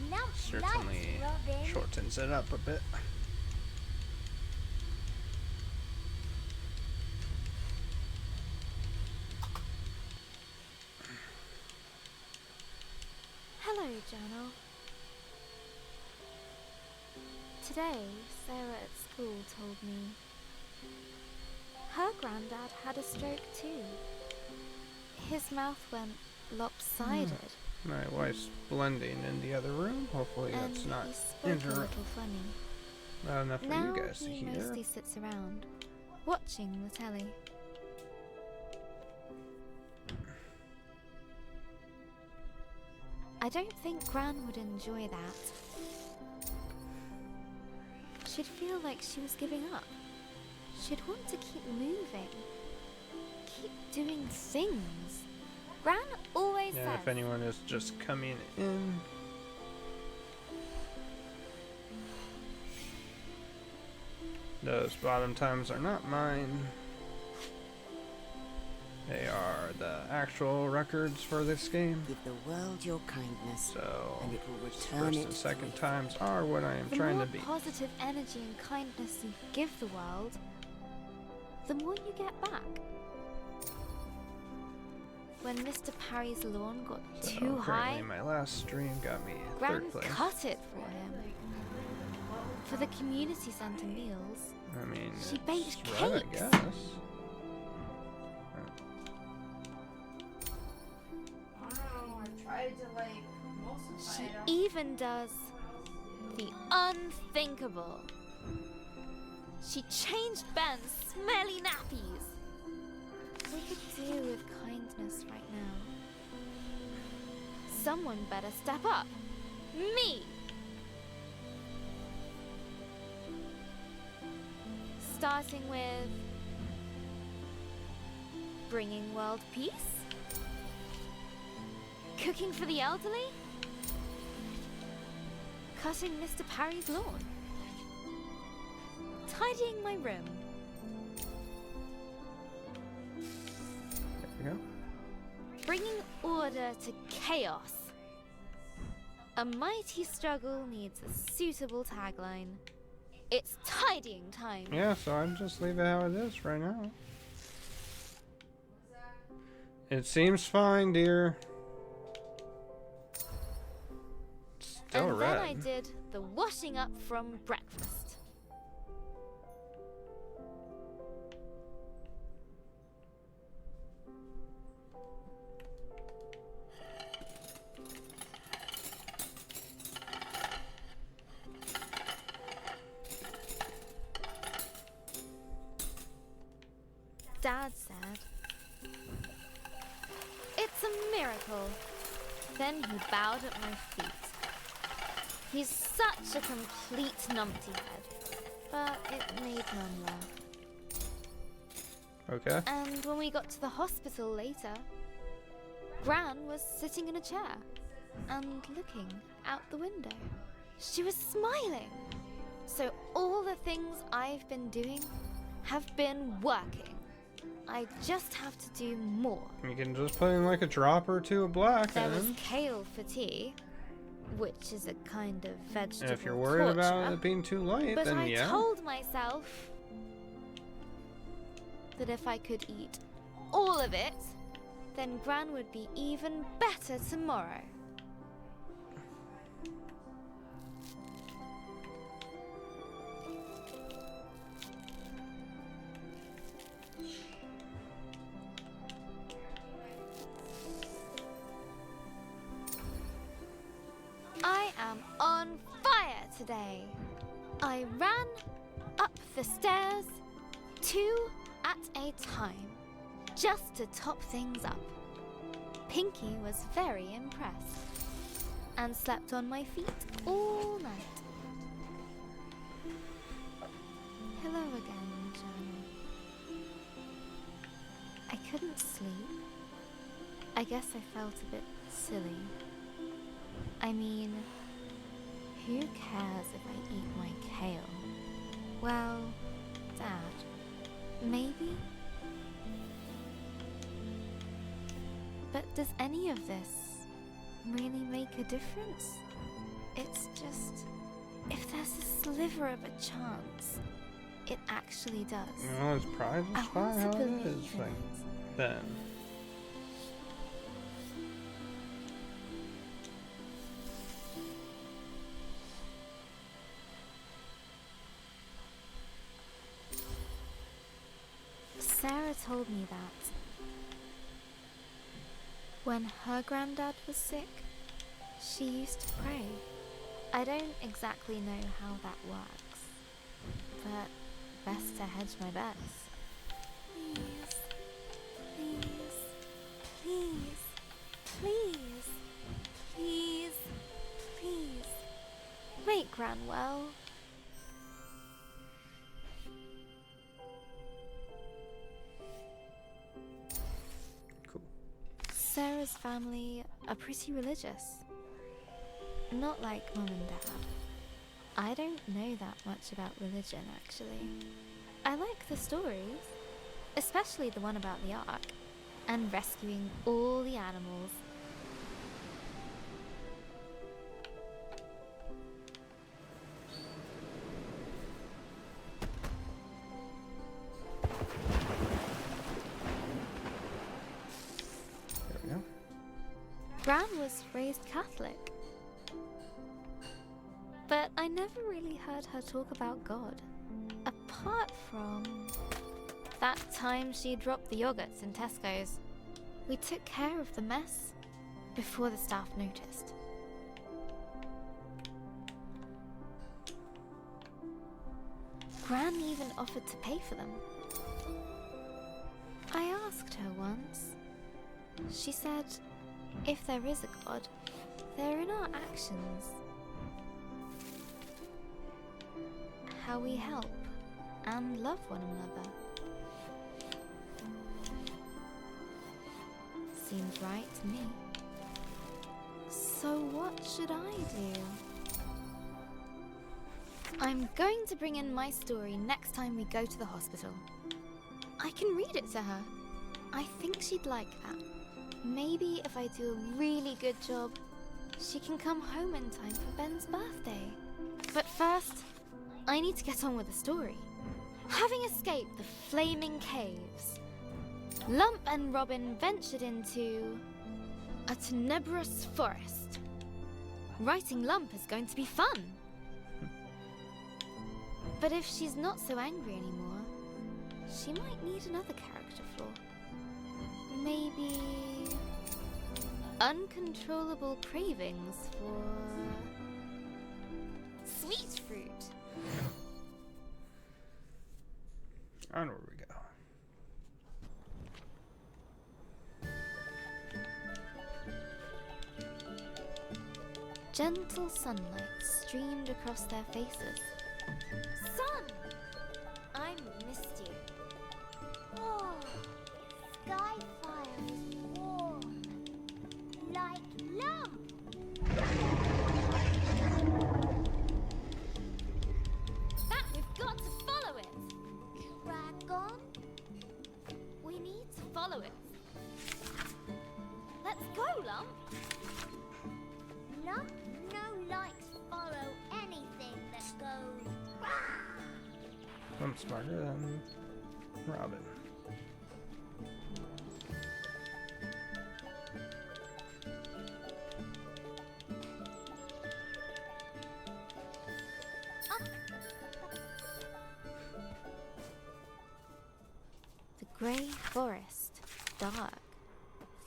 Lump certainly lights, Robin. shortens it up a bit. Hello, Journal. Today, Sarah at school told me her granddad had a stroke too. His mouth went lopsided, My wife's blending in the other room. Hopefully and that's not he spoke a inter- little funny. Not enough for Now you guys to he hear. mostly sits around, watching the telly. I don't think Gran would enjoy that. She'd feel like she was giving up. She'd want to keep moving, keep doing things. Gran always Yeah, says, if anyone is just coming in. Those bottom times are not mine. They are the actual records for this game. Give the world your kindness, So, and it will return first it. and second times are what I am the trying more to beat. positive energy and kindness you give the world, the more you get back. When Mr. Parry's lawn got So, too high, currently my last stream got me Gran third place. cut it for him. For the community centre meals, I mean, she baked it's right, I cakes. guess. I don't know, I tried to like emulsify She it. even does the unthinkable. She changed Ben's smelly nappies. We could do with kindness right now. Someone better step up. Me! Starting with bringing world peace, cooking for the elderly, cutting Mr. Parry's lawn, tidying my room. There we go. Bringing order to chaos. A mighty struggle needs a suitable tagline. It's tidying time. Yeah, so I'm just leave it how it is right now. It seems fine, dear. Still And red. then I did the washing up from breakfast. Dad said, "It's a miracle." Then he bowed at my feet. He's such a complete numpty head, but it made Mum laugh. Okay. And when we got to the hospital later, Gran was sitting in a chair and looking out the window. She was smiling. So all the things I've been doing have been working. I just have to do more. You can just put in like a drop or two of black There was in. kale for tea, which is a kind of vegetable And if you're worried about torture. it being too light, But then I yeah. told myself that if I could eat all of it, then Gran would be even better tomorrow. I am on fire today. I ran up the stairs, 2 at a time, just to top things up. Pinky was very impressed and slept on my feet all night. Hello again, Journal. I couldn't sleep. I guess I felt a bit silly. I mean, who cares if I eat my kale? Well, Dad, maybe? But does any of this really make a difference? It's just, if there's a sliver of a chance, it actually does. No, it's probably I just want fine to how it believe is. in Like, it. then. Sarah told me that when her granddad was sick, she used to pray. I don't exactly know how that works, but best to hedge my bets. Please, please, please, please, please, please. Wait, Granwell. Cool. Sarah's family are pretty religious. Not like Mum and Dad. I don't know that much about religion, actually. I like the stories, especially the one about the Ark, and rescuing all the animals. There we go. Gran was raised Catholic, but I never really heard her talk about God, apart from that time she dropped the yogurts in Tesco's. We took care of the mess before the staff noticed. Gran even offered to pay for them. I asked her once. She said, if there is a God, they're in our actions. How we help and love one another. Seems right to me. So what should I do? I'm going to bring in my story next time we go to the hospital. I can read it to her. I think she'd like that. Maybe if I do a really good job, she can come home in time for Ben's birthday. But first, I need to get on with the story. Having escaped the flaming caves, Lump and Robin ventured into a tenebrous forest. Writing Lump is going to be fun. But if she's not so angry anymore, she might need another character flaw. Maybe uncontrollable cravings for sweet fruit. Onward we go. Gentle sunlight streamed across their faces. Sun! I missed you. Oh, Skyfire is warm, like Lump. That we've got to follow it. Dragon? We need to follow it. Let's go, Lump. Lump no likes follow anything that goes. I'm smarter than Robin. The grey forest, dark,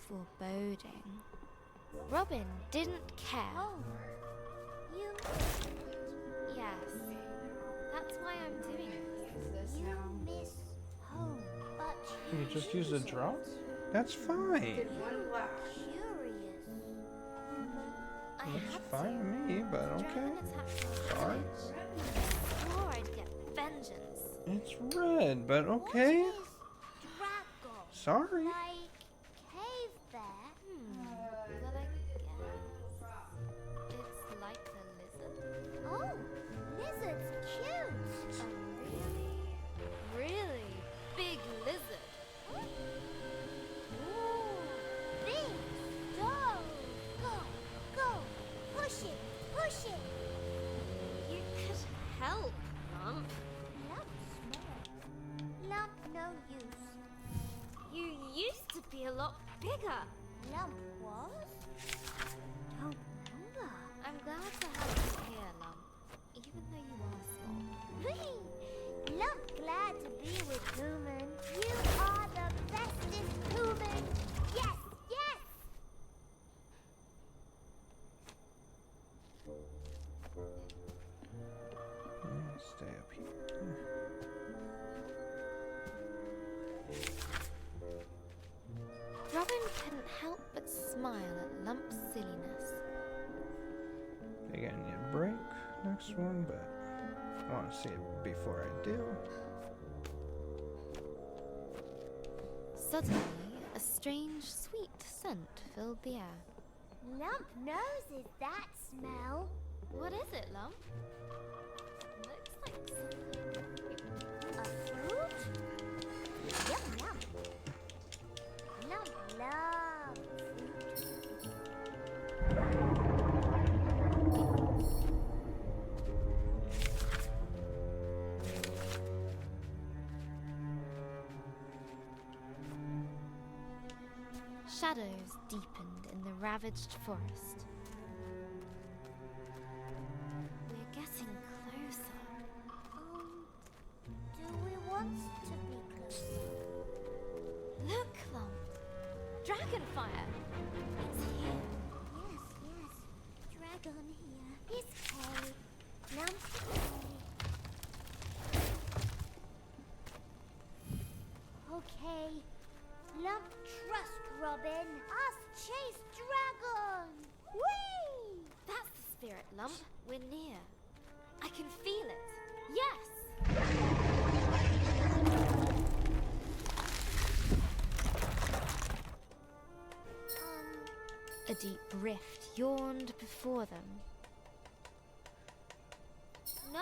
foreboding. Robin didn't care. Oh, you Yes, that's why I'm doing this. you miss home, but You just use a drop? That's fine. curious. I Looks had fine to me, but okay. Dragon attacked my Sorry. village. I swore I'd get vengeance. It's red, but okay. What is Dragon? Sorry. Like cave bear? Well, I guess it's like a lizard. Oh, lizard's cute. A really big lizard. Ooh, big stone. Go, push it, push it. You could help, Lump. Lump small. Lump no use. You used to be a lot bigger. Lump was? Don't remember. I'm glad to have you here, Lump, even though you are small. Lump glad to be with human. You are the bestest human. Yes, yes. Stay up here. help but smile at Lump's silliness. I think I need a break next one, but I want to see it before I do. Suddenly, a strange, sweet scent filled the air. Lump noses that smell. What is it, Lump? Looks like some A fruit? Yum yum. Lump loves fruit. Shadows deepened in the ravaged forest. We're getting closer. Do we want to be closer? Look, Lump! Dragonfire! It's here. Yes. Dragon here. It's Kay. Lump Kay. Okay. Lump trust Robin. Us chase dragon. Whee! That's the spirit, Lump. We're near. I can feel it. Yes! A deep rift yawned before them. No!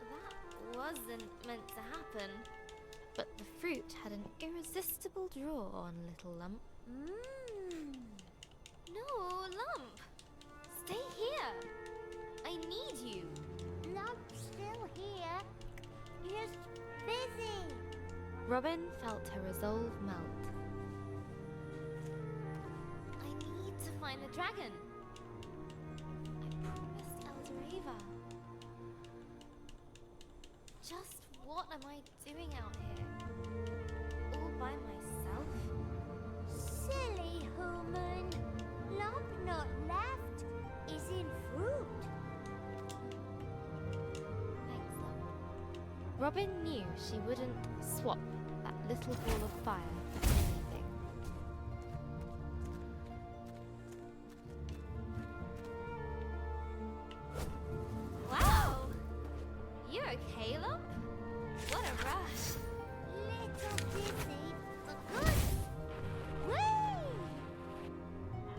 That wasn't meant to happen. But the fruit had an irresistible draw on little Lump. Mmm. No, Lump! Stay here! I need you! Lump's still here. Just busy. Robin felt her resolve melt. I need to find the dragon. I promised Eldoreva. Just what am I doing out here? All by myself? Silly human. Lump not left is in fruit. Thanks, Lump. Robin knew she wouldn't swap that little ball of fire for anything. Wow! You're okay, Lump? What a rush! Little dizzy, but good. Whee!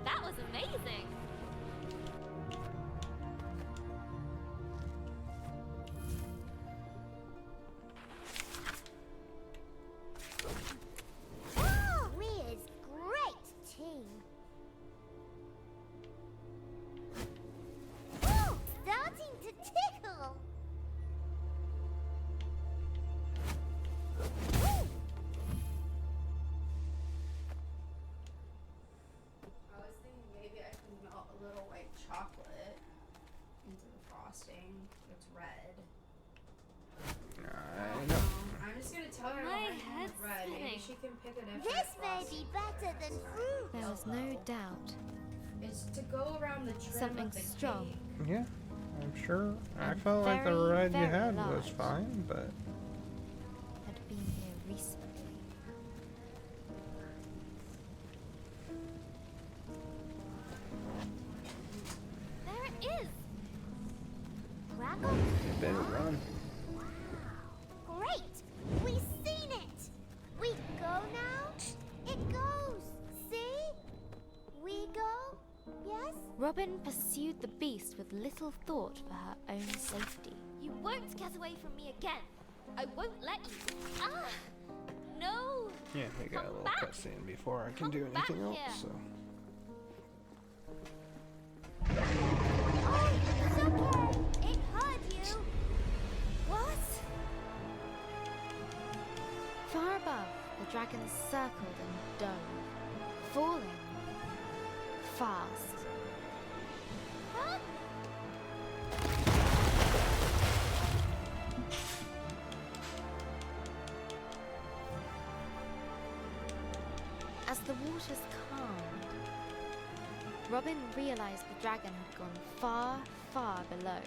That was amazing! Oh, we is great team. Oh, starting to tickle. Woo! I was thinking maybe I can melt a little white chocolate into the frosting. It's red. I know. I'm just gonna tell her My to learn how head's to red. Maybe spinning. she can pick a different This may frosting. be better than fruit. There was no doubt. It's to go around the trim Something of the strong. cake. Yeah, I'm sure. I And felt like the very, red you very had was large. fine, but Had been here recently. There it is! Dragon. it better run. Great! We've seen it! We go now? It goes! See? We go? Yes? Robin pursued the beast with little thought for her own safety. You won't get away from me again! I won't let you! Ah! No! Yeah, we got a Come little back. cutscene before I can Come do back anything else, here. so. Oh, it's okay! It heard you! What? Far above, the dragon circled and dove, falling fast. Huh? As the waters calmed, Robin realized the dragon had gone far, far below.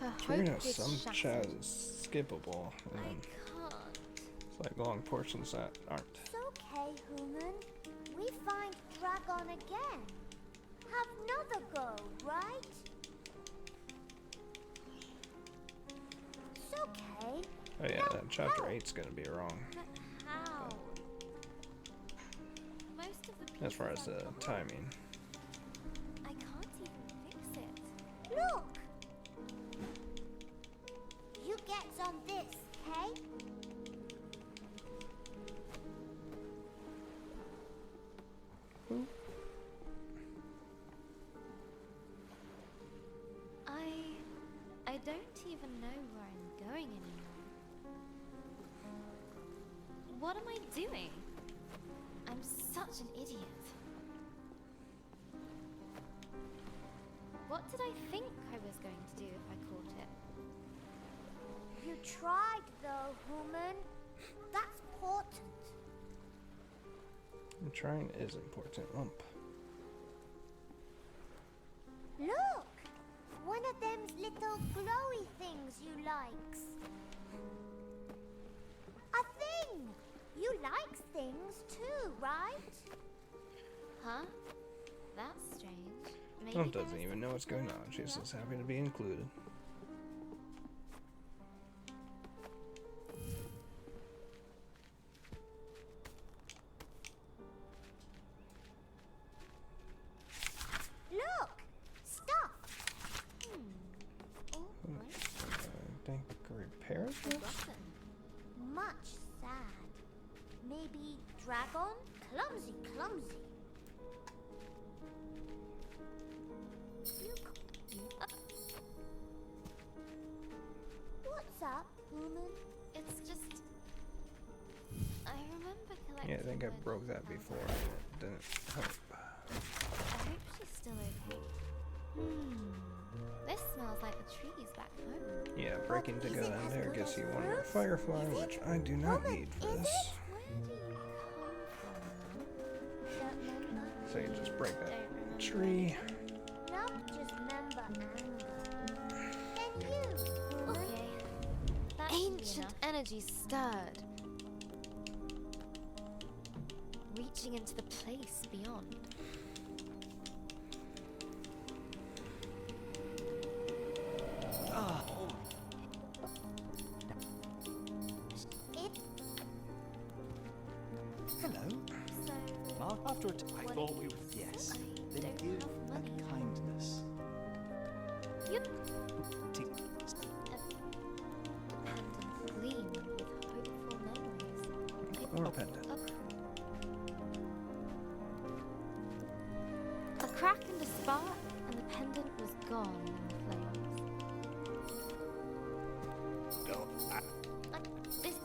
hope Sure, is some shattered. chat is skippable, and I then can't. it's like long portions that aren't. It's okay, human. We find Dragon again. Have another go, right? It's okay. Oh yeah, that chapter 8's gonna be wrong But how? Most of the pieces as far as the are covered. timing. I can't even fix it. Look! You get on this, okay? I don't even know where I'm going anymore. What am I doing? I'm such an idiot. What did I think I was going to do if I caught it? You tried though, human. That's important. Trying is important. Lump. Look! One of them's little glowy things you likes. A thing! You likes things too, right? Huh? That's strange. Maybe Lump there doesn't is even know what's going something on. else She's here. just happy to be included. Look! Stuff! Oh, right. I think repair this? Forgotten. Much sad. Maybe dragon? Clumsy, clumsy. What's up, human? It's just. I remember collecting. Yeah, I think I wood broke that from before. her. And it didn't help. I hope she's still okay. This smells like the trees back home. Yeah, breaking to Is go it down as there good gets as you one more fruits? firefly, Is it? which I do not Woman, need for is this. Where do you come from, Don't remember. So you just break Don't that remember. tree. No, just remember anger. Then you, human. Okay. That should be Ancient enough. energy stirred. Reaching into the place beyond. It Hello. So, Mark, after a I what thought it we were. is, Yes. I Then don't give have a money. kindness. Yep. Tick. A pendant gleam with hopeful memories. Or pendant. A crack and a spark, and the pendant was gone in the flames. No, This.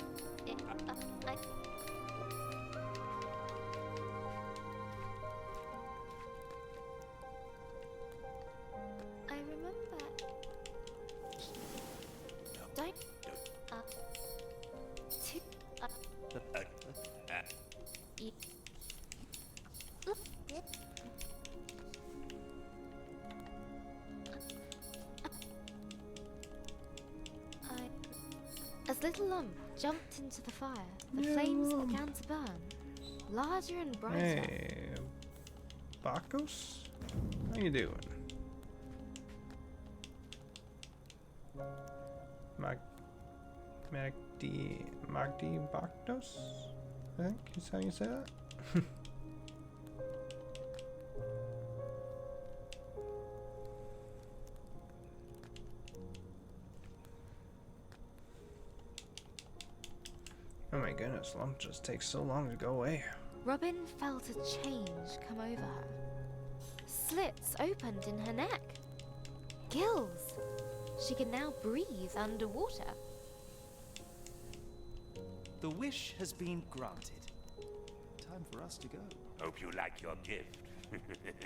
I remember. Don't. To. Y- As little lump jumped into the fire, the flames began to burn, larger and brighter. Hey, Bakos? How you doing? Magdi Baktos? I think is how you say that. Oh my goodness, lump just takes so long to go away. Robin felt a change come over her. Slits opened in her neck. Gills. She could now breathe underwater. The wish has been granted. Time for us to go. hope you like your gift. Thank you, Lump.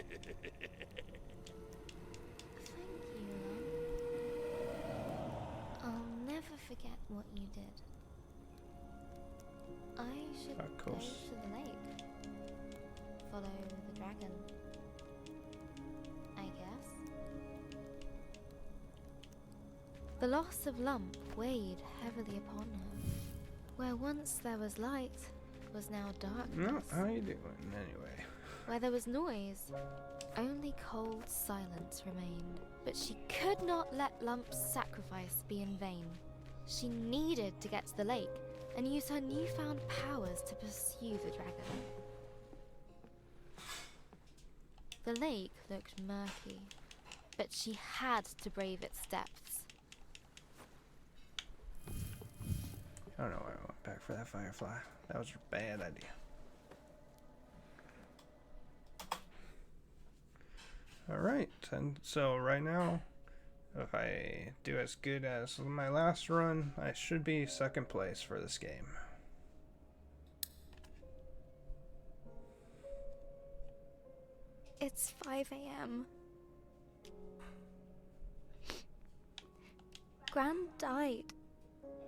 I'll never forget what you did. I should Of go course. to the lake. Follow the dragon. I guess. The loss of Lump weighed heavily upon her. Where once there was light, was now darkness. How you doing anyway? Where there was noise, only cold silence remained. But she could not let Lump's sacrifice be in vain. She needed to get to the lake and use her newfound powers to pursue the dragon. The lake looked murky, but she had to brave its depths. I don't know why I went back for that firefly. That was a bad idea. Alright, and so right now, if I do as good as my last run, I should be second place for this game. It's 5 a.m. Gran died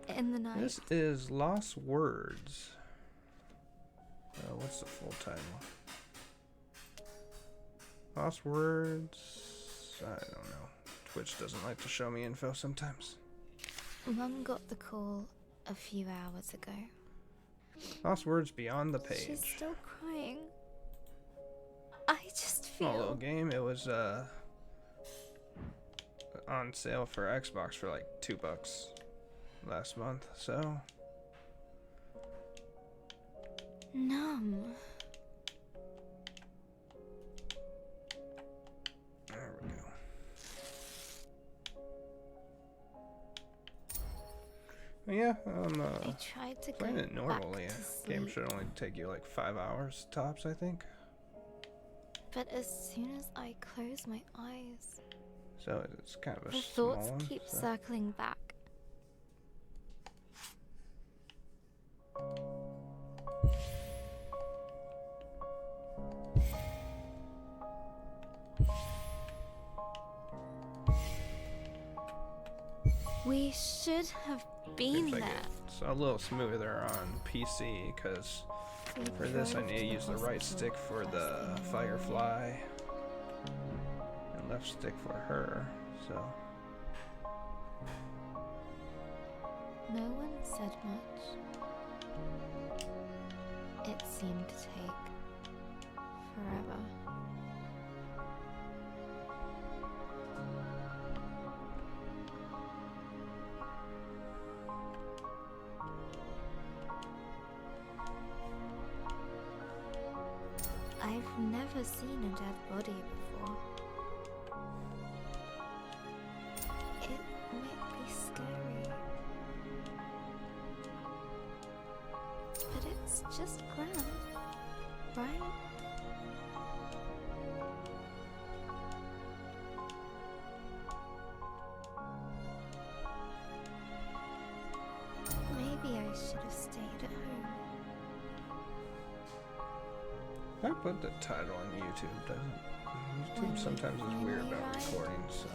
in the night. This is Lost Words. What's the full title? Lost Words. I don't know. Twitch doesn't like to show me info sometimes. Mum got the call a few hours ago. Lost Words Beyond the Page. She's still crying. I just feel... Small little game. It was on sale for Xbox for like $2 last month, so... Numb. There we go. Well, yeah, I tried to playing go it normally. back A to game sleep, should only take you like 5 hours tops, I think. but as soon as I close my eyes, So it's kind of a the small thoughts one. keep So. circling back. We should have been Seems like there. it's a little smoother on PC because We for this I drove need to to use the right hospital stick for first the thing in the Firefly and left stick for her. So morning. No one said much. It seemed to take forever. I've never seen a dead body before. It might be scary. But it's just Gran, right? Maybe I should have stayed at home. I put the title on YouTube. YouTube When we sometimes is weird finally about arrived, recording, so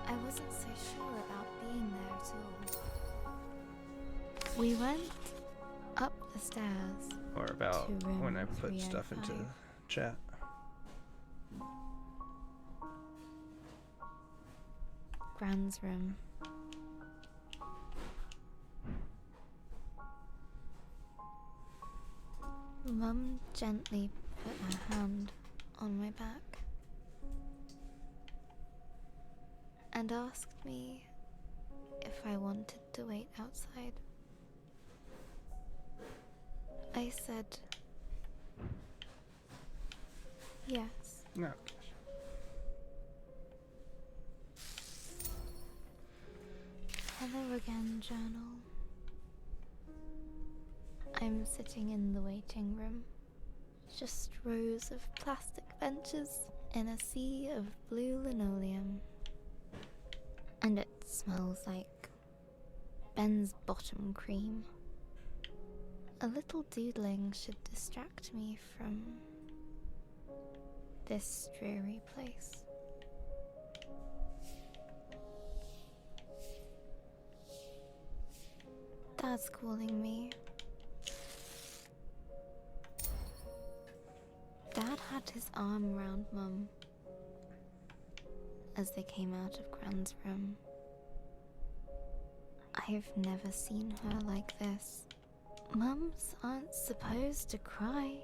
I wasn't so sure about being there at all. We went up the stairs. or about To room when I put stuff into 305. chat. Gran's room. Mum gently put her hand on my back and asked me if I wanted to wait outside. I said yes. No. Hello again, journal. I'm sitting in the waiting room. Just rows of plastic benches in a sea of blue linoleum. And it smells like Ben's bottom cream. A little doodling should distract me from this dreary place. Dad's calling me. Dad had his arm around Mum as they came out of Gran's room. I've never seen her like this. Mums aren't supposed to cry.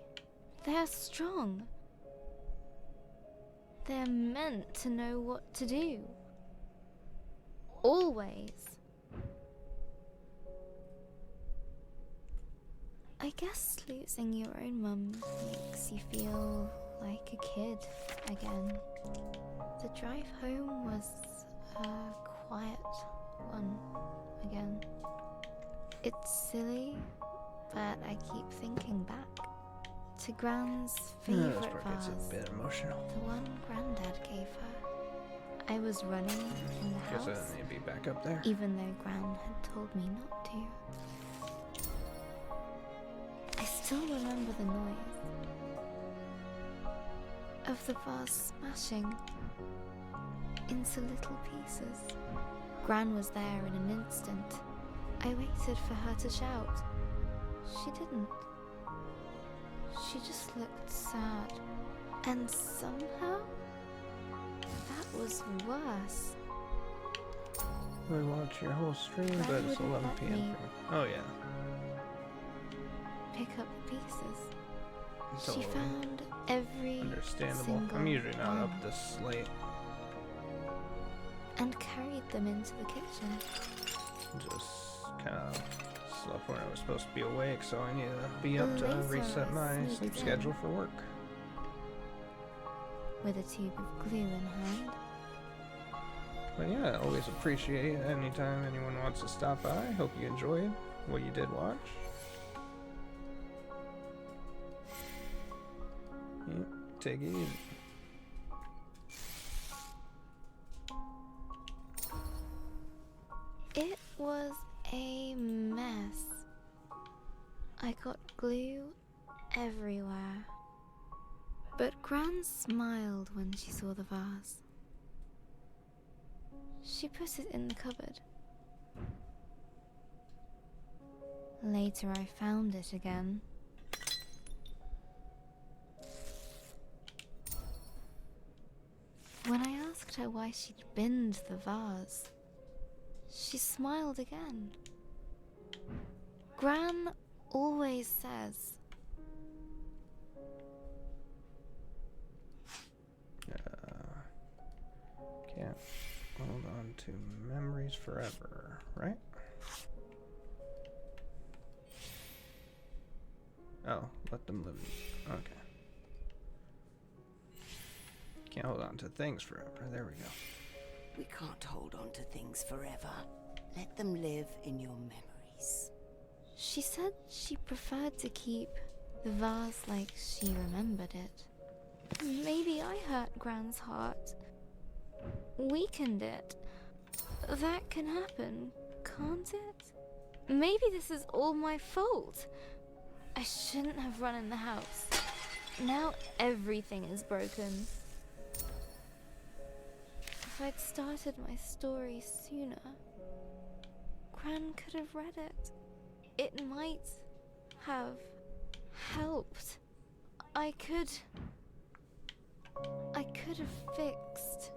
They're strong. They're meant to know what to do. Always. I guess losing your own mum makes you feel like a kid again. The drive home was a quiet one again. It's silly, but I keep thinking back to Gran's This favourite part gets vase, a bit emotional. the one Grandad gave her. I was running in the Guess I house, need to be back up there. even though Gran had told me not to. I still remember the noise of the vase smashing into little pieces. Gran was there in an instant. I waited for her to shout. She didn't. She just looked sad. And somehow, that was worse. We watch your whole stream, Gran but it's wouldn't 11 let p.m. me. for me. Oh yeah. Pick up the pieces. Totally She found every understandable. single I'm usually not one up this late. and carried them into the kitchen. Just kind of slept when I was supposed to be awake, so I need to be up to Later, reset I my sneaked sleep in. schedule for work. With a tube of glue in hand. But yeah, I always appreciate it anytime anyone wants to stop by. Hope you enjoyed what you did watch. Yeah, take it easy. It was a mess. I got glue everywhere. But Gran smiled when she saw the vase. She put it in the cupboard. Later I found it again. When I asked her why she'd binned the vase, she smiled again. Gran always says, Can't hold on to memories forever, right? Oh, let them live. Okay. Can't hold on to things forever. There we go. We can't hold on to things forever. Let them live in your memories. she said she preferred to keep the vase like she remembered it. Maybe I hurt Gran's heart. Weakened it. That can happen, can't it? Maybe this is all my fault. I shouldn't have run in the house. Now everything is broken. If I'd started my story sooner, Gran could have read it. It might have helped. I could have fixed.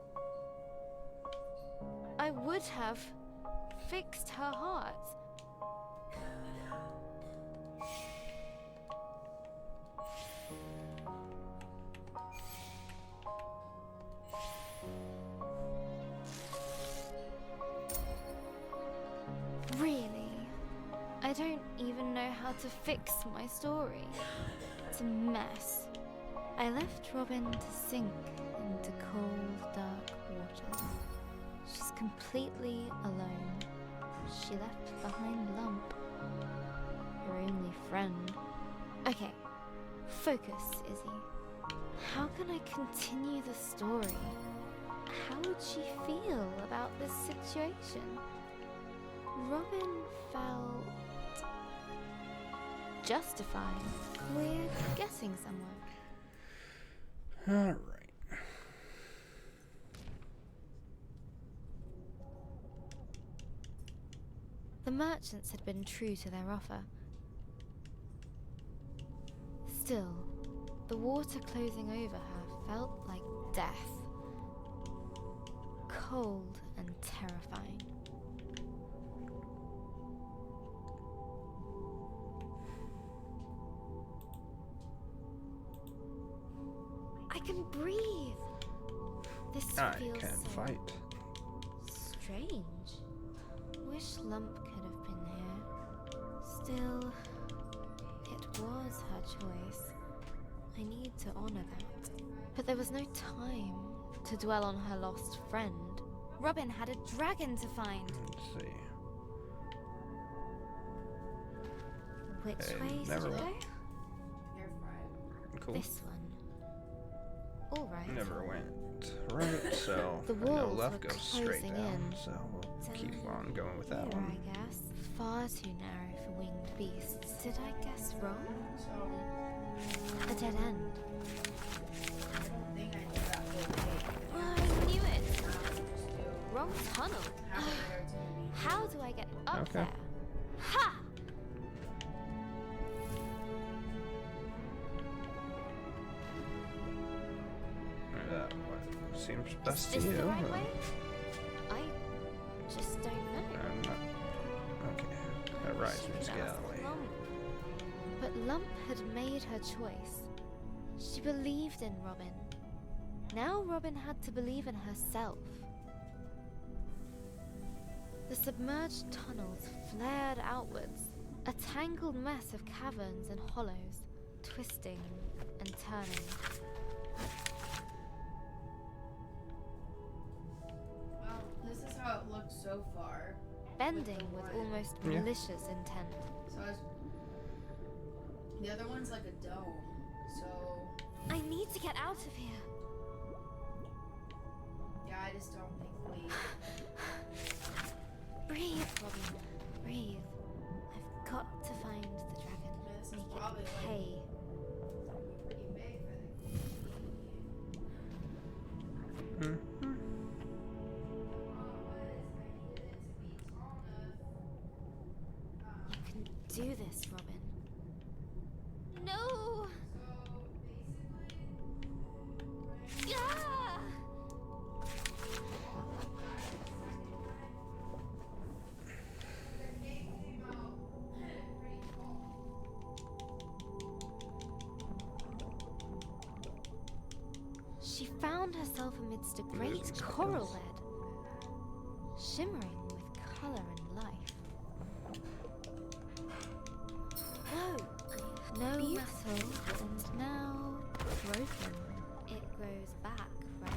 I would have fixed her heart. Really? I don't even know how to fix my story. It's a mess. I left Robin to sink into cold, dark waters. She's completely alone. She left behind Lump, her only friend. Okay, focus, Izzy. How can I continue the story? How would she feel about this situation? Robin felt justified. We're getting somewhere. Alright. The merchants had been true to their offer. Still, the water closing over her felt like death. Cold and terrifying. can breathe. This I feels can so fight. strange. Wish Lump could have been here. Still, it was her choice. I need to honor that. But there was no time to dwell on her lost friend. Robin had a dragon to find. Let's see. Which Hey, way should never it go? went. You're fine. Cool. This one. All right. Never went right, so The I know walls left were goes straight closing down, in. so we'll keep on going with that Here, one. I guess. Far too narrow for winged beasts. Did I guess wrong? A dead end. I don't think I knew that whole thing. I knew it. Wrong tunnel. How do I get up Okay. there? Ha! What seems Is best to this you? the right way? I just don't know. I'm not. Okay. That rise Should means have get out of asked the way. Lump. But Lump had made her choice. She believed in Robin. Now Robin had to believe in herself. The submerged tunnels flared outwards, a tangled mess of caverns and hollows, twisting and turning. Well, this is how it looks so far. Bending with almost Yeah. malicious intent. So the other one's like a dome. So I need to get out of here. yeah, I just don't think we. Breathe, Robin. Breathe. I've got to find the dragon. This is Make probably it like- pay. Pretty big for the. Hmm. You can do this, Robin. No! Ah! She found herself amidst a great Losing coral seconds. bed, shimmering with color and life. No metal, and now broken. It grows back, right?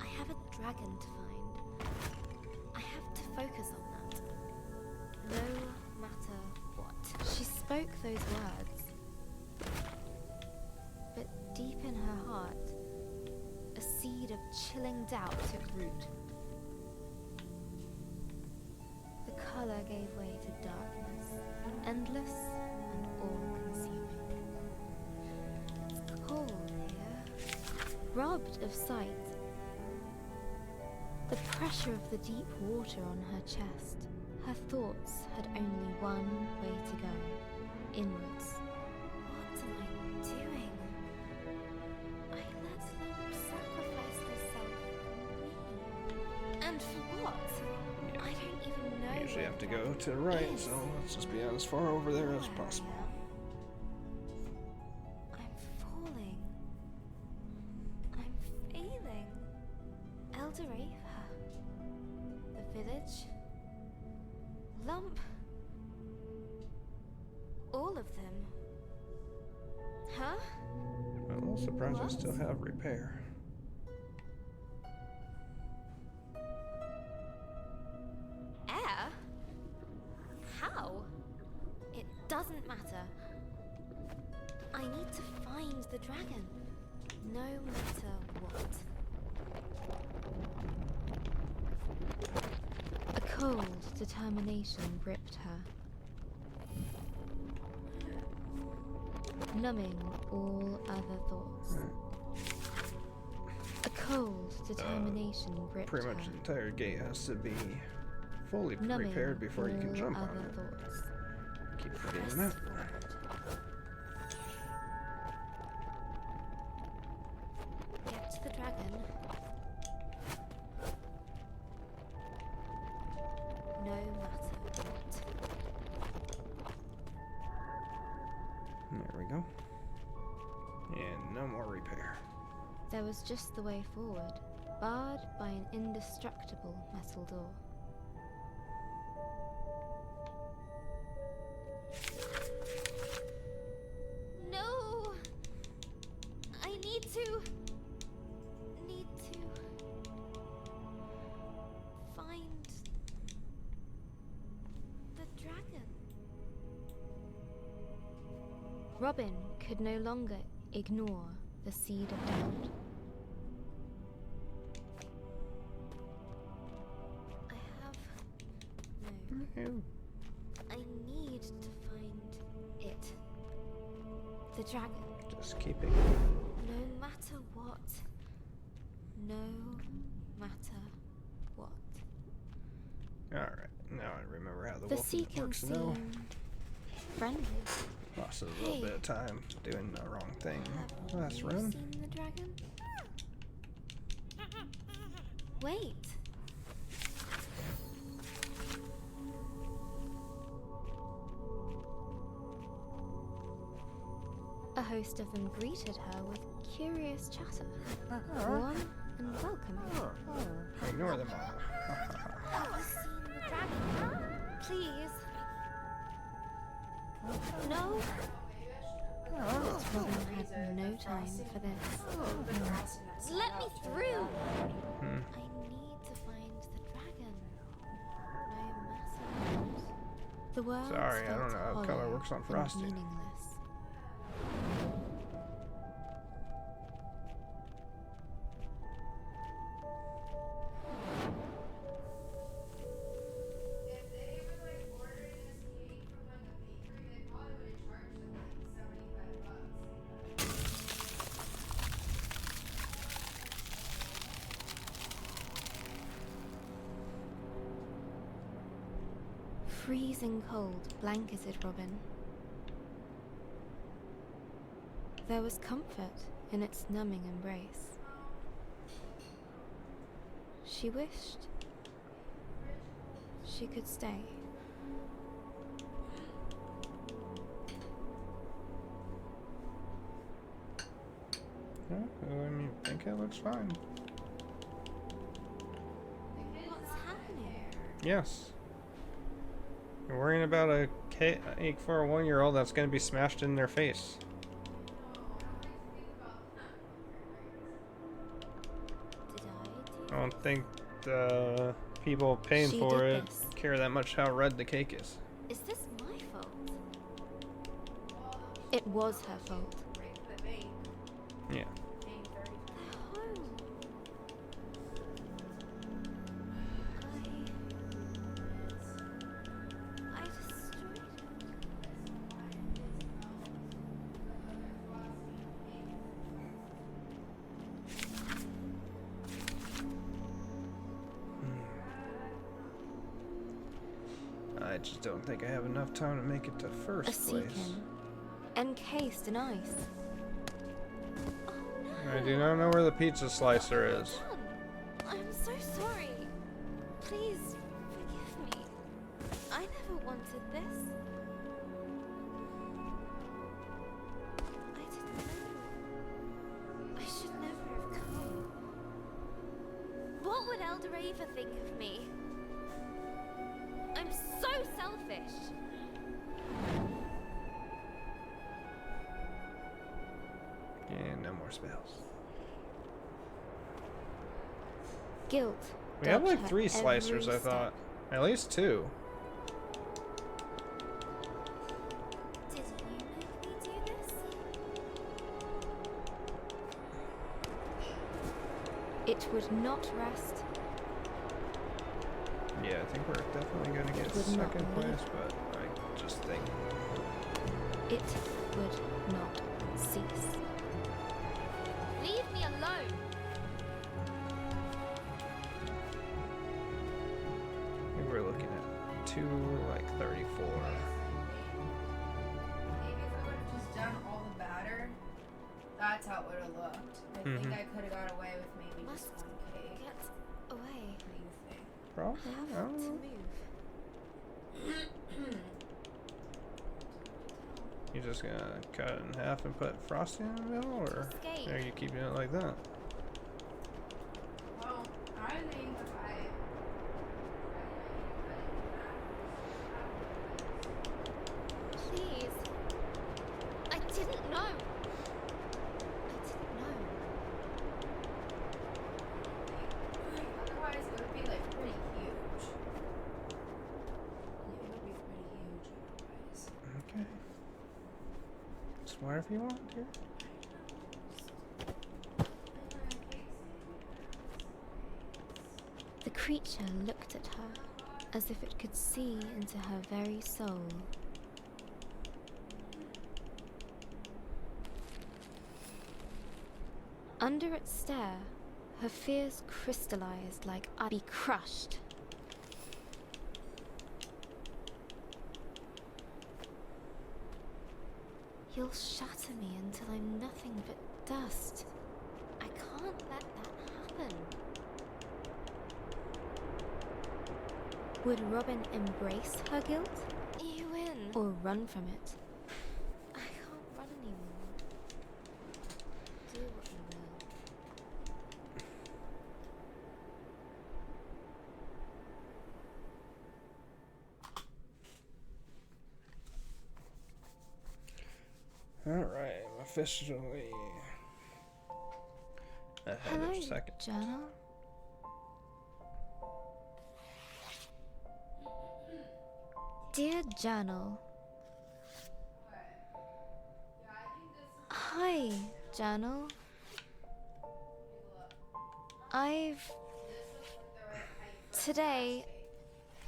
I have a dragon to find. I have to focus on that. No matter what. She spoke those words. But deep in her heart, a seed of chilling doubt took root. The color gave way to darkness, endless and all-consuming. It's cold here, robbed of sight. The pressure of the deep water on her chest. Her thoughts had only one way to go, inwards. What am I doing? I let Lump sacrifice herself for me. And for what? Yeah. I don't even know. You usually where have to the go dragon to the right, is. so let's just be as far over there as Where I possible. am. I'm falling. I'm failing. Eldoreva. The village. Lump. All of them. Huh? I'm a little surprised I What? still have repair. Air? How? It doesn't matter. I need to find the dragon, no matter what. A cold determination gripped her, numbing all other thoughts. A cold determination gripped Pretty her. much the entire gate has to be fully Numbing repaired before you can all jump on other it. thoughts. Keep Press forgetting that. forward. Get to the dragon. No matter what. go. And no more repair. There was just the way forward, barred by an indestructible metal door. No! I need to find the dragon. Robin could no longer ignore the seed of doubt. I have Ew. I need to find it. The dragon. Just keep it. No matter what. No matter what. Alright, now I remember how the The wolf Seeking works now. seemed friendly. Lost a little bit of time doing the wrong thing. Last You run. seen the dragon? Wait. A host of them greeted her with curious chatter, warm and welcoming. Ignore them all. Have you seen the dragon? Please. No? But Robin had no time for this. Let me through! I need to find the dragon. No matter what. The words Sorry, I don't felt know how hollow color works on and frosting. meaningless. If they were like ordering this cake from like a bakery, they probably would have charged them like $75. Freezing cold blanketed Robin. There was comfort in its numbing embrace. She wished she could stay. Yeah, I think it looks fine. What's happening? Yes. You're worrying about a cake for a 1-year-old that's going to be smashed in their face. Did I do? I don't think the people paying She for did it this. care that much how red the cake is. Is this my fault? It was her fault. Yeah. Home. I destroyed it. I just don't think I have enough time to make it to A first place. seekin, encased in ice. Oh no! I do not know where the pizza slicer is. Done. I'm so sorry. Please forgive me. I never wanted this. I didn't know. I should never have come. What would Elder Ava think of me? I'm so selfish! And no more spells. Guilt. We have dogged like her 3 every slicers, I step. thought. At least 2. Did you make me do this? It would not rest. Yeah, I think we're definitely going to get Would not second leave. place, but I just think It would not cease. Leave me alone! I think we're looking at 2, like 34. Maybe if I would have just done all the batter, that's how it would have looked. I think I could have got away with maybe just Must one cake. get away. What do you think? Probably. I Have don't to know. move. You just gonna cut it in half and put frosting in the middle, or Escape. are you keeping it like that? Well, I think if Please. I didn't know. otherwise it would be like pretty huge. It would be pretty huge otherwise. Okay. Just whatever you want, dear. The creature looked at her as if it could see into her very soul. Under its stare, her fears crystallized like I'd be crushed. You'll shatter me until I'm nothing but dust. I can't let that happen. Would Robin embrace her guilt? You win. Or run from it? I can't run anymore. Do what you will. Alright, I'm officially ahead Hello, of second. journal. Dear journal. Hi, journal. Today,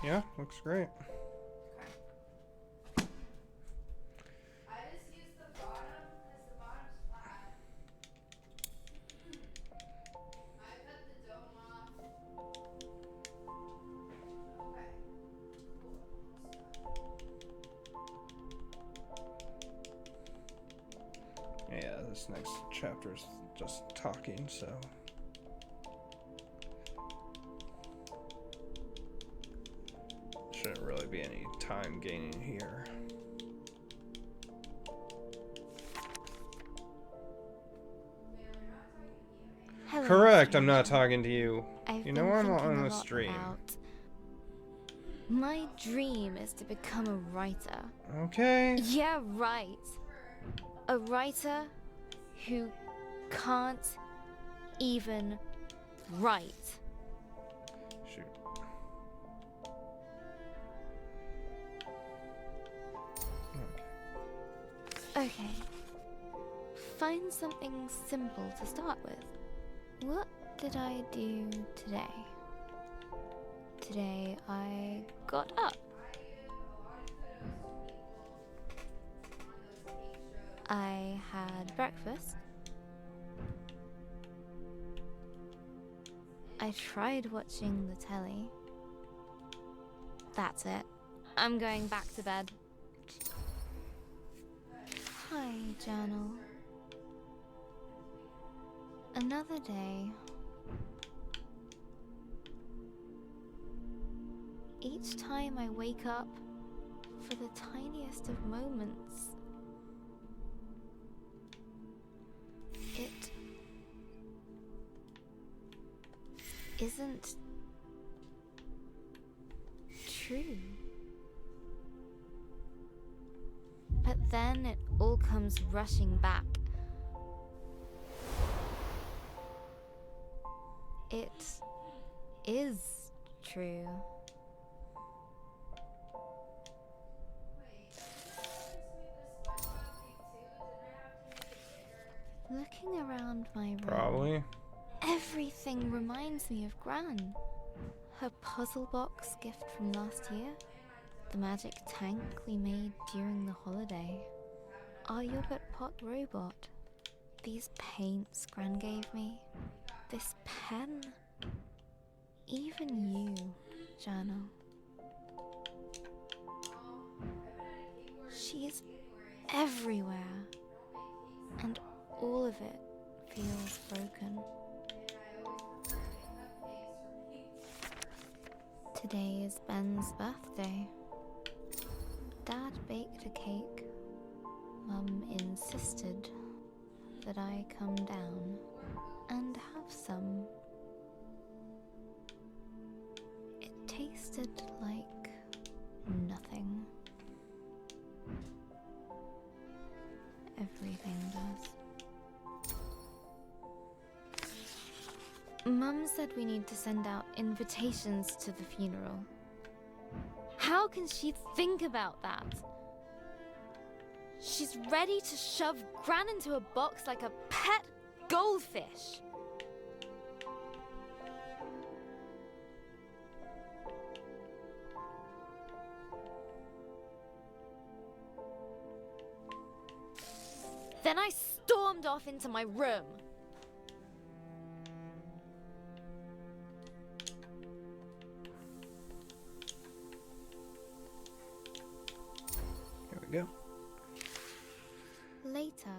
Yeah, looks great. I just use the bottom because the bottom's flat. I cut the dome off. Okay. Cool. Yeah, this next chapter is just talking, so. Shouldn't really be any time gaining here. hello. Correct, I'm not stranger. talking to you. I've You know been I'm thinking on a the lot stream. about- My dream is to become a writer. Okay. Yeah, right. A writer who can't even write. Shoot. Okay. Find something simple to start with. What did I do today? Today I got up. I had breakfast. I tried watching the telly. That's it. I'm going back to bed. Hi, journal. Another day. Each time I wake up, for the tiniest of moments, it isn't true. But then it all comes rushing back. It is true. Looking around my room, Probably. everything reminds me of Gran. Her puzzle box gift from last year, the magic tank we made during the holiday, our yogurt pot robot, these paints Gran gave me, this pen, even you, Journal. She's everywhere, and all of it feels broken. Today is Ben's birthday. Dad baked a cake. Mum insisted that I come down and have some. It tasted like nothing. Everything does. Mum said we need to send out invitations to the funeral. How can she think about that? She's ready to shove Gran into a box like a pet goldfish. Then I stormed off into my room. Here we go. Later,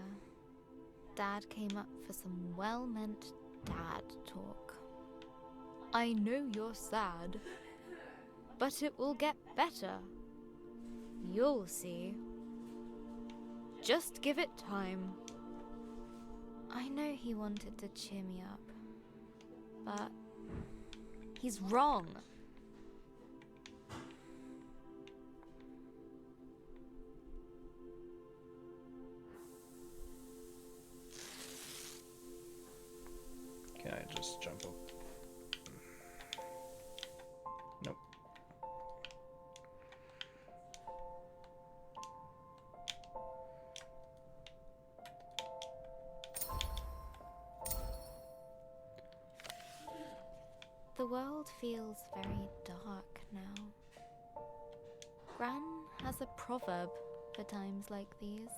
Dad came up for some well-meant dad talk. I know you're sad, but it will get better. You'll see. Just give it time. I know he wanted to cheer me up, but he's wrong. Can I just jump up? Nope. The world feels very dark now. Gran has a proverb for times like these.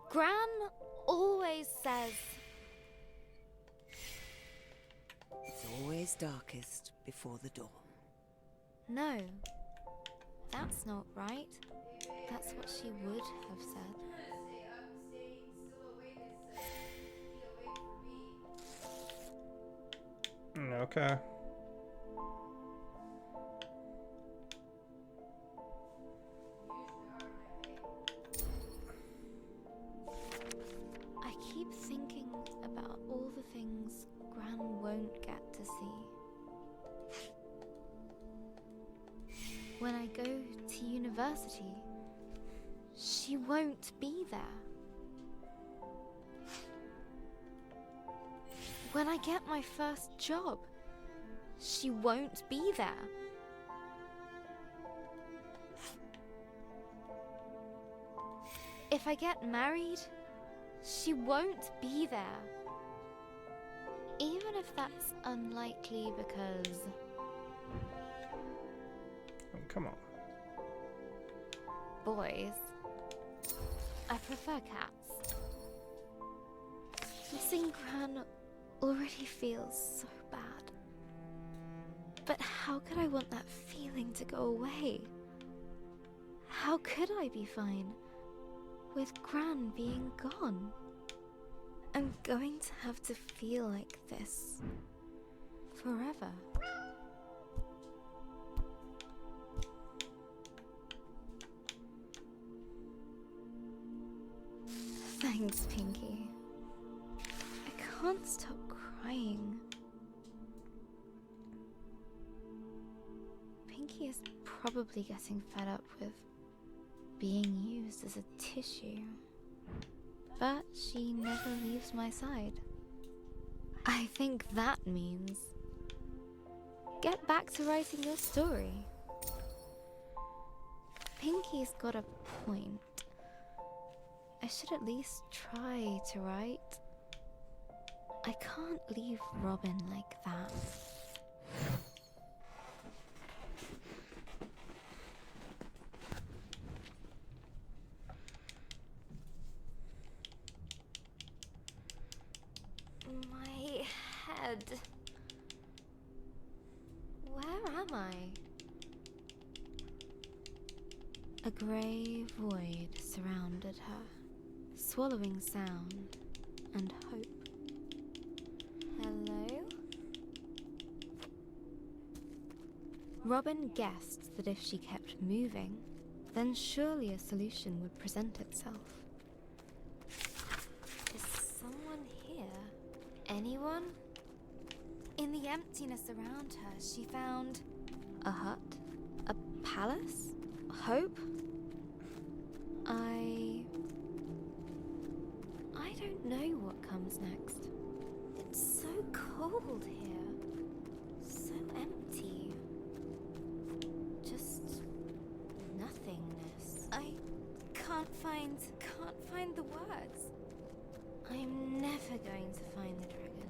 Gran always says, It's always darkest before the dawn. no, that's not right. That's what she would have said. I'm staying still awake instead. Be awake for me. Okay. I keep thinking about all the things Gran won't get to see. When I go to university, she won't be there. When I get my first job, she won't be there. If I get married, she won't be there. Even if that's unlikely because Oh, come on. boys, I prefer cats. Missing Gran already feels so bad. But how could I want that feeling to go away? How could I be fine with Gran being gone? I'm going to have to feel like this forever. Thanks, Pinky. I can't stop crying. Pinky is probably getting fed up with being used as a tissue. But she never leaves my side. I think that means get back to writing your story. Pinky's got a point. I should at least try to write. I can't leave Robin like that. My head. Where am I? A grey void surrounded her, swallowing sound and hope. Hello? Robin guessed that if she kept moving, then surely a solution would present itself. Is someone here? Anyone? In the emptiness around her, she found a hut, a palace, hope. I don't know what comes next. It's so cold here. So empty. Just nothingness. I can't find the words. I'm never going to find the dragon.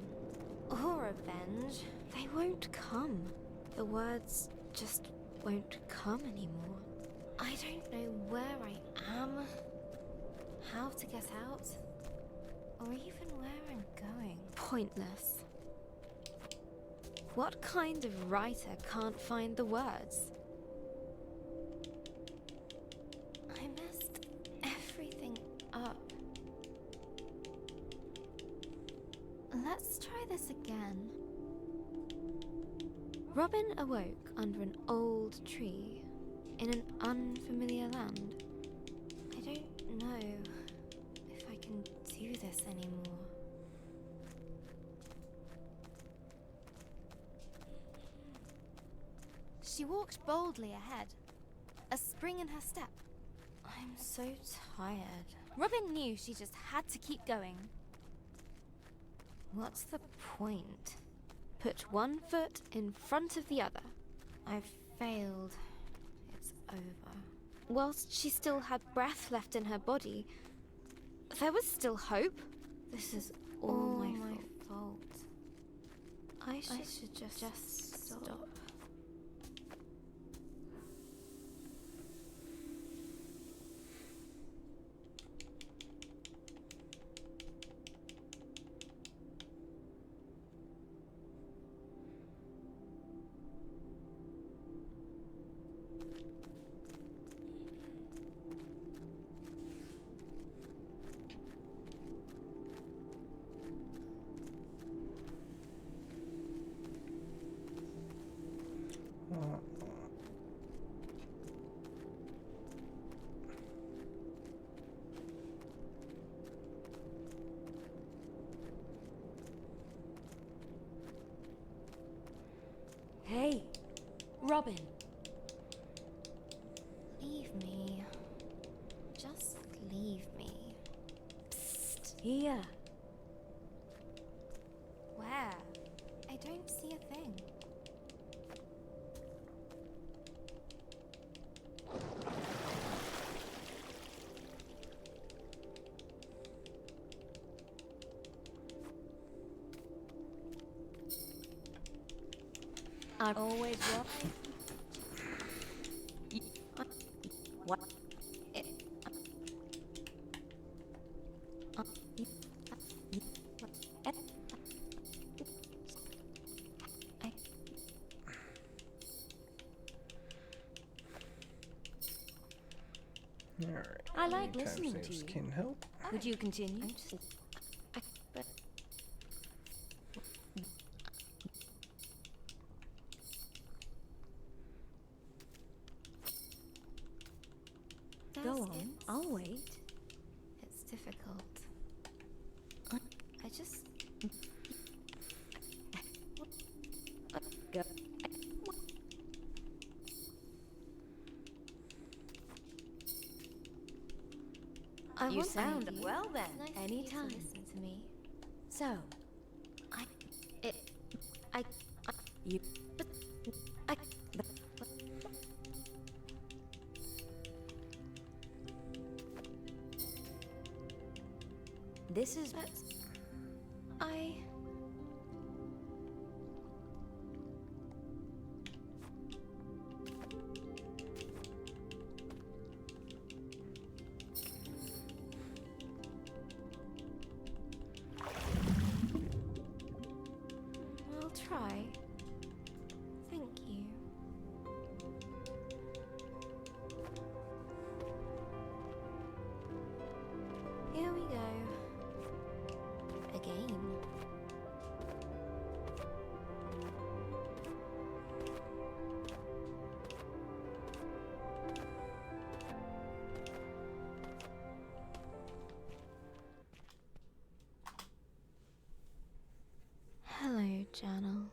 Or revenge. They won't come. The words just won't come anymore. I don't know where I am, how to get out, or even where I'm going. Pointless. What kind of writer can't find the words? I messed everything up. Let's try this again. Robin awoke under an old tree in an unfamiliar land. I don't know if I can do this anymore. She walked boldly ahead, a spring in her step. I'm so tired. Robin knew she just had to keep going. What's the point? Put one foot in front of the other. I've failed. It's over. Whilst she still had breath left in her body, there was still hope. This is all my fault. I should just stop. Hey, Robin. Leave me. Just leave me. Psst, here. Where? I don't see a thing. I'm always right. What? Alright. I like Anytime listening to saves you. can help. Would you continue? Go on, I'll wait. It's difficult. I just... Go. You want sound my view. well then. It's nice of you to Anytime. listen to me. So, you. This is. I... I'll try. Thank you. Here we go. Again. journal.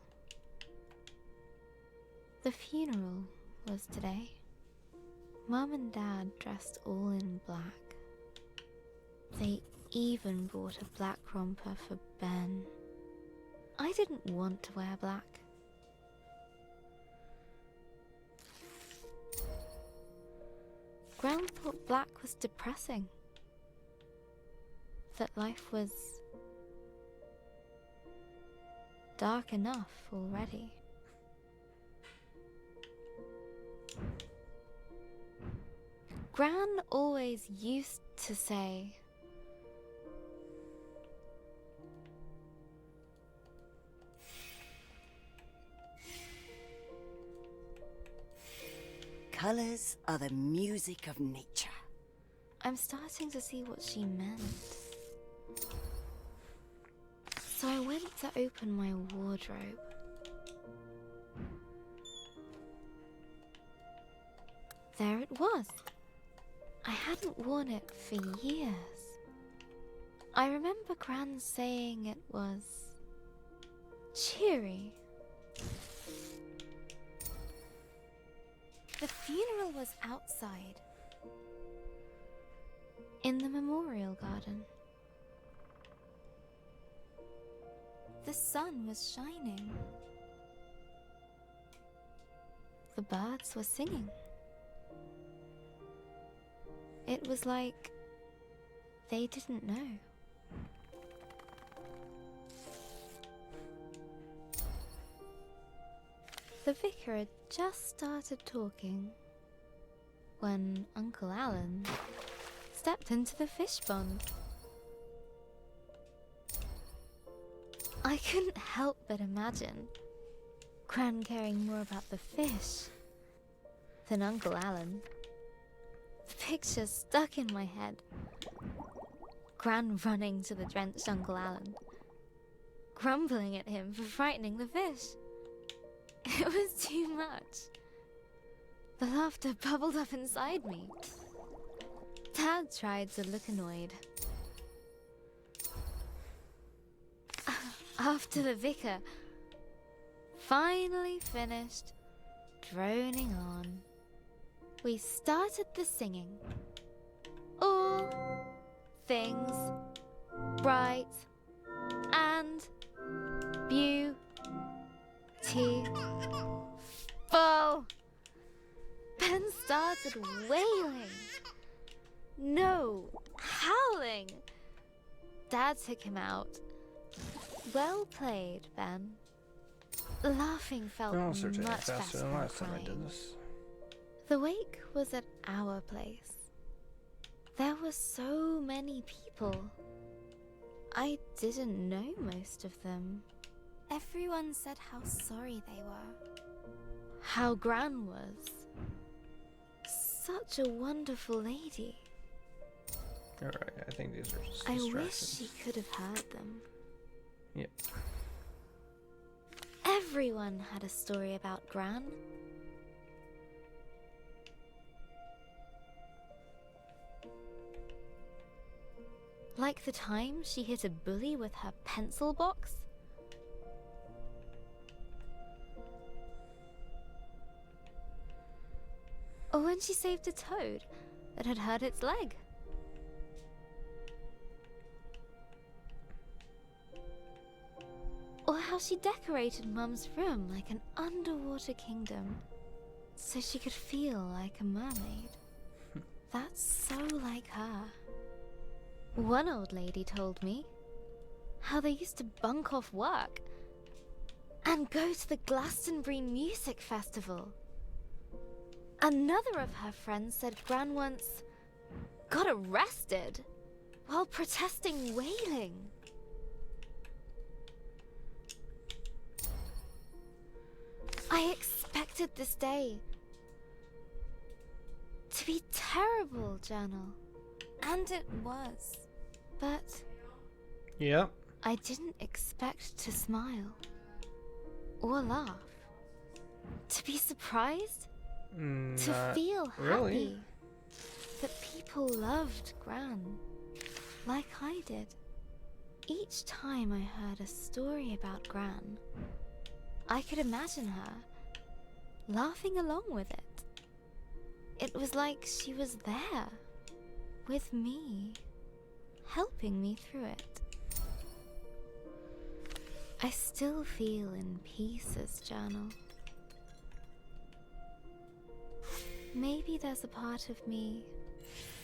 The funeral was today. Mum and Dad dressed all in black. They even bought a black romper for Ben. I didn't want to wear black. Gran thought black was depressing. That life was dark enough already. Gran always used to say, Colors are the music of nature. I'm starting to see what she meant. So I went to open my wardrobe. There it was. I hadn't worn it for years. I remember Gran saying it was cheery. The funeral was outside, in the memorial garden. The sun was shining. The birds were singing. It was like they didn't know. The vicar had just started talking when Uncle Alan stepped into the fish pond. I couldn't help but imagine Gran caring more about the fish than Uncle Alan. The picture stuck in my head. Gran running to the drenched Uncle Alan, grumbling at him for frightening the fish. It was too much. The laughter bubbled up inside me. Dad tried to look annoyed. After the vicar finally finished droning on, we started the singing. All things bright and beautiful. Ben started wailing. No, howling. Dad took him out. Well played, Ben. Laughing felt Oh, much certainly better faster than than last time I crying. did this. The wake was at our place. There were so many people. I didn't know most of them. Everyone said how sorry they were. How Gran was. Such a wonderful lady. Alright, I think these are just I wish distractions. she could have heard them. Yep. Everyone had a story about Gran. Like the time she hit a bully with her pencil box. Or when she saved a toad that had hurt its leg. Or how she decorated Mum's room like an underwater kingdom so she could feel like a mermaid. That's so like her. One old lady told me how they used to bunk off work and go to the Glastonbury Music Festival. Another of her friends said Gran once got arrested while protesting whaling. I expected this day to be terrible, Journal. And it was. But Yep. I didn't expect to smile or laugh. To be surprised, to Not feel really. happy that people loved Gran like I did. each time I heard a story about Gran, I could imagine her laughing along with it. It was like she was there, with me, helping me through it. I still feel in Peace's journal. Maybe there's a part of me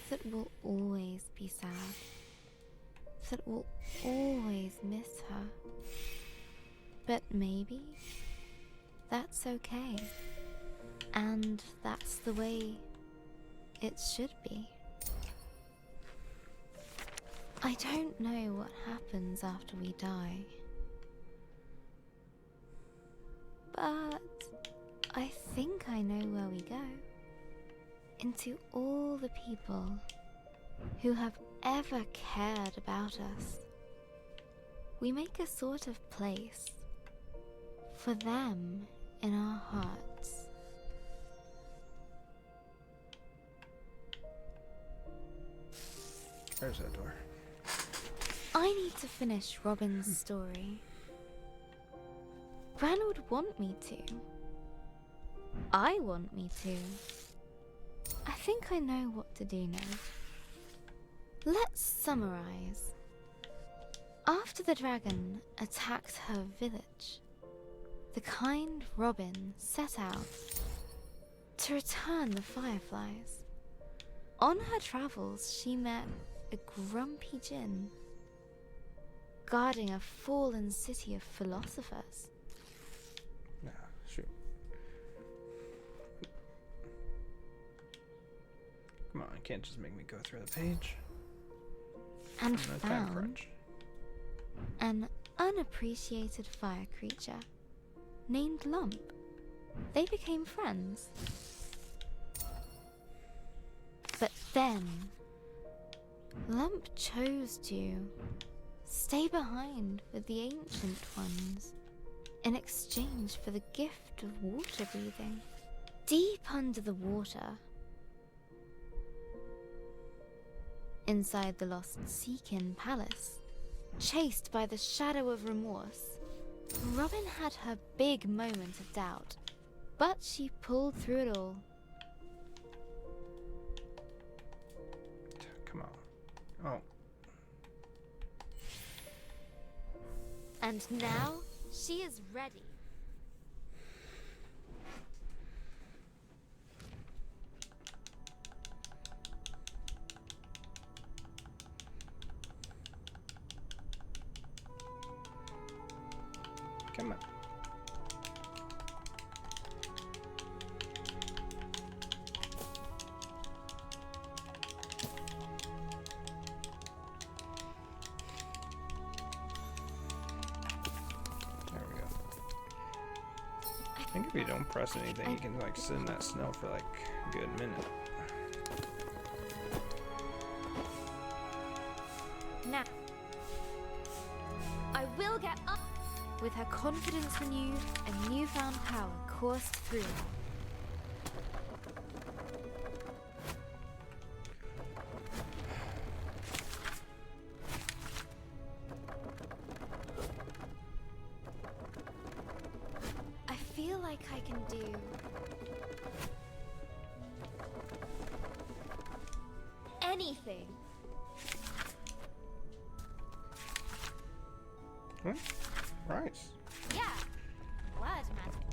that will always be sad, that will always miss her. But maybe that's okay, and that's the way it should be. I don't know what happens after we die, but I think I know where we go. Into all the people who have ever cared about us. We make a sort of place for them in our hearts. There's that door. I need to finish Robin's story. Gran would want me to. I want me to. I think I know what to do now. Let's summarize. After the dragon attacked her village, the kind Robin set out to return the fireflies. On her travels, she met a grumpy djinn guarding a fallen city of philosophers. Nah, shoot. Come on, can't just make me go through the page. And No time found crunch. an unappreciated fire creature named Lump. They became friends. But then, Lump chose to stay behind with the ancient ones in exchange for the gift of water breathing. Deep under the water, inside the lost Seakin Palace, chased by the shadow of remorse, Robin had her big moment of doubt, but she pulled through it all. Come on. Oh. And now she is ready. Come on. There we go. I think if you don't press anything, you can like sit in that snow for like a good minute. Now, I will get up. With her confidence renewed and newfound power coursed through her. I feel like I can do anything. What? Rice. Yeah, word magic.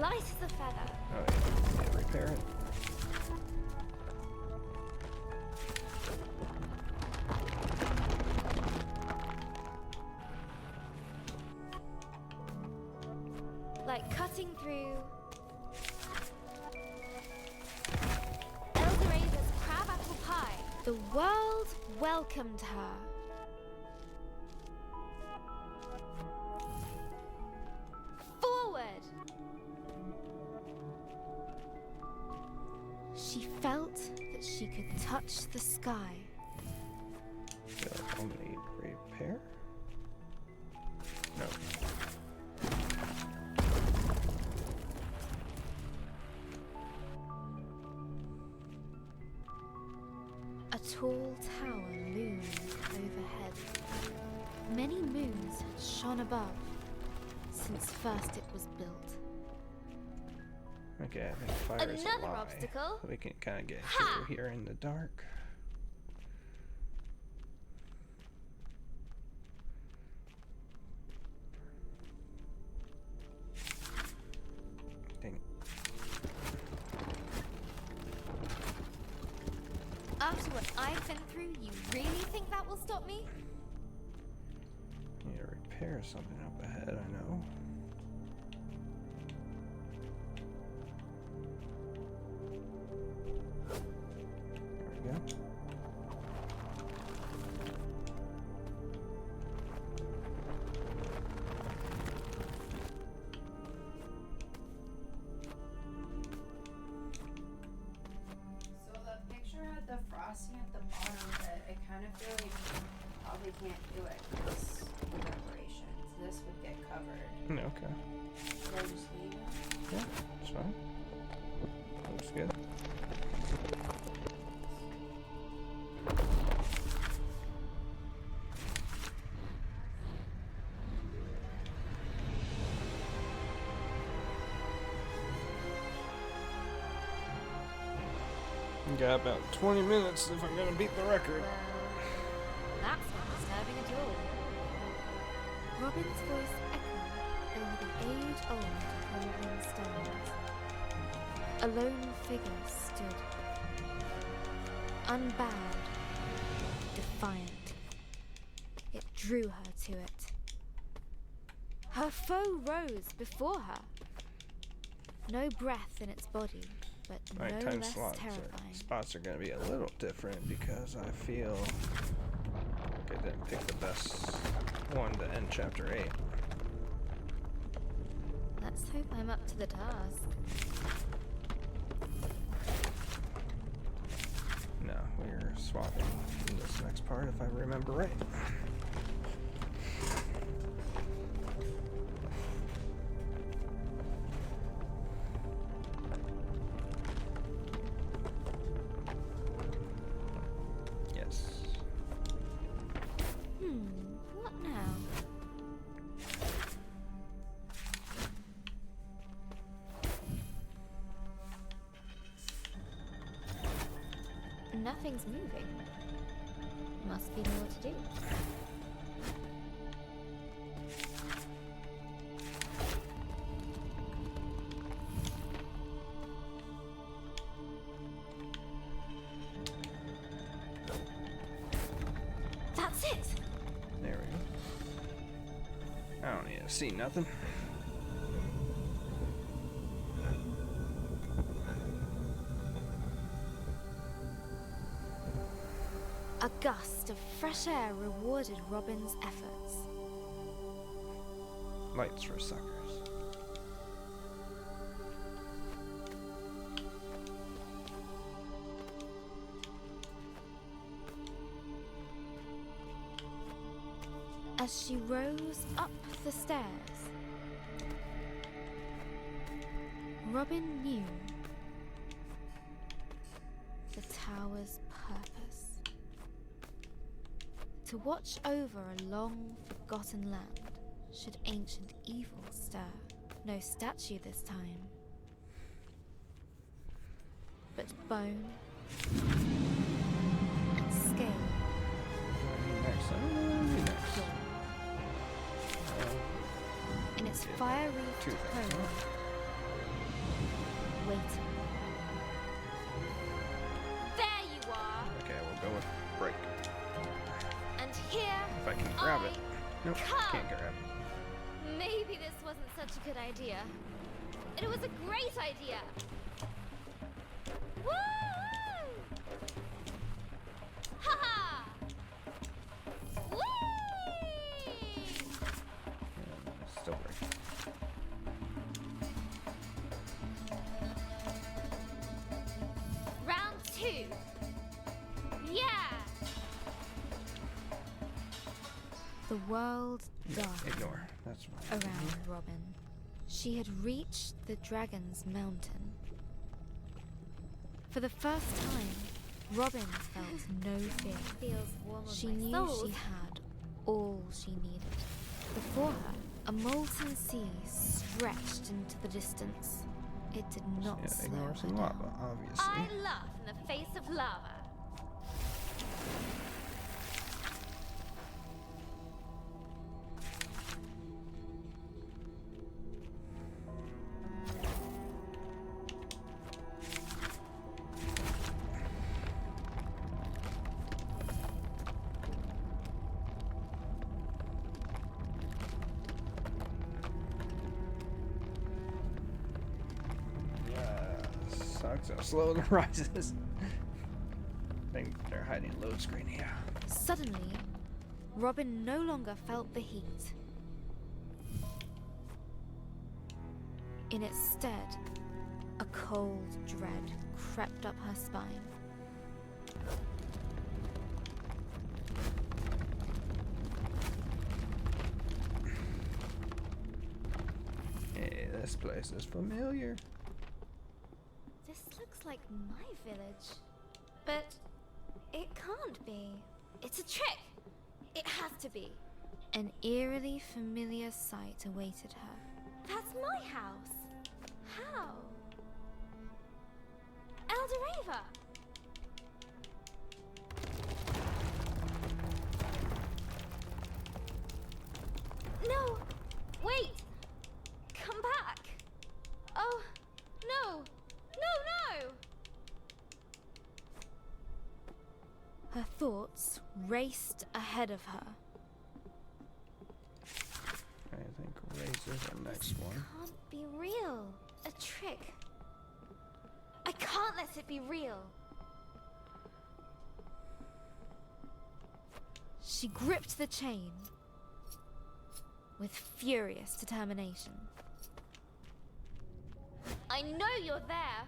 Light as a feather. Oh yeah, repair it. Like cutting through crabapple pie. The world welcomed her. Forward! She felt that she could touch the sky. So I'll need repair? No. tall tower loomed overhead. Many moons had shone above since first it was built. Okay, I think fire is a Another lie. obstacle? We can kind of get Ha! through here in the dark. Dang. After what I've been through, you really think that will stop me? Need to repair something up ahead, I know. There we go. So the picture had the frosting at the bottom, but I kind of feel like you probably can't do it because of the decorations. This would get covered. Okay. Should I just leave it? Yeah, it's fine. Looks good. Got about 20 minutes if I'm gonna beat the record. Well, that's not disturbing at all. Robin's voice echoed over the age-old crumbling stones. A lone figure stood, unbowed, defiant. It drew her to it. Her foe rose before her. No breath in its body, but no less terrifying. Spots are gonna be a little different because I feel like I didn't pick the best one to end chapter 8. Let's hope I'm up to the task. No, we're swapping in this next part if I remember right. Yes. What now? Nothing's moving. Must be more to do. That's it! There we go. I don't need to see nothing. A gust of fresh air rewarded Robin's efforts. Lights for suckers. As she rose up the stairs, Robin knew the tower's purpose. To watch over a long forgotten land should ancient evil stir. No statue this time, but bone and scale. Next, next. In its fire-wreathed 2000. cone, waiting. There you are! Okay, we'll go with break. And here If I can grab it. Nope, come. can't grab it. Maybe this wasn't such a good idea. It was a great idea! Woo! Ha-ha! Whee! Still break. Round 2. Yeah! The world darkened Ignore. That's fine. around Robin. She had reached the Dragon's Mountain. For the first time, Robin felt no fear. Feels warm on She my knew soul. she had all she needed. Before her, a molten sea stretched into the distance. It did not Yeah, slow ignore her some lava, down. obviously. I laugh in the face of lava. Sucks how slow the rises. I think they're hiding load screen, yeah. Suddenly, Robin no longer felt the heat. In its stead, a cold dread crept up her spine. Hey, this place is familiar. This looks like my village. But it can't be. It's a trick! It has to be. An eerily familiar sight awaited her. That's my house. How? Eldoreva! No! Wait! Come back! Oh, no! No, no! Her thoughts raced ahead of her. I think Race is our next one. Can't be real. A trick. I can't let it be real. She gripped the chain with furious determination. I know you're there.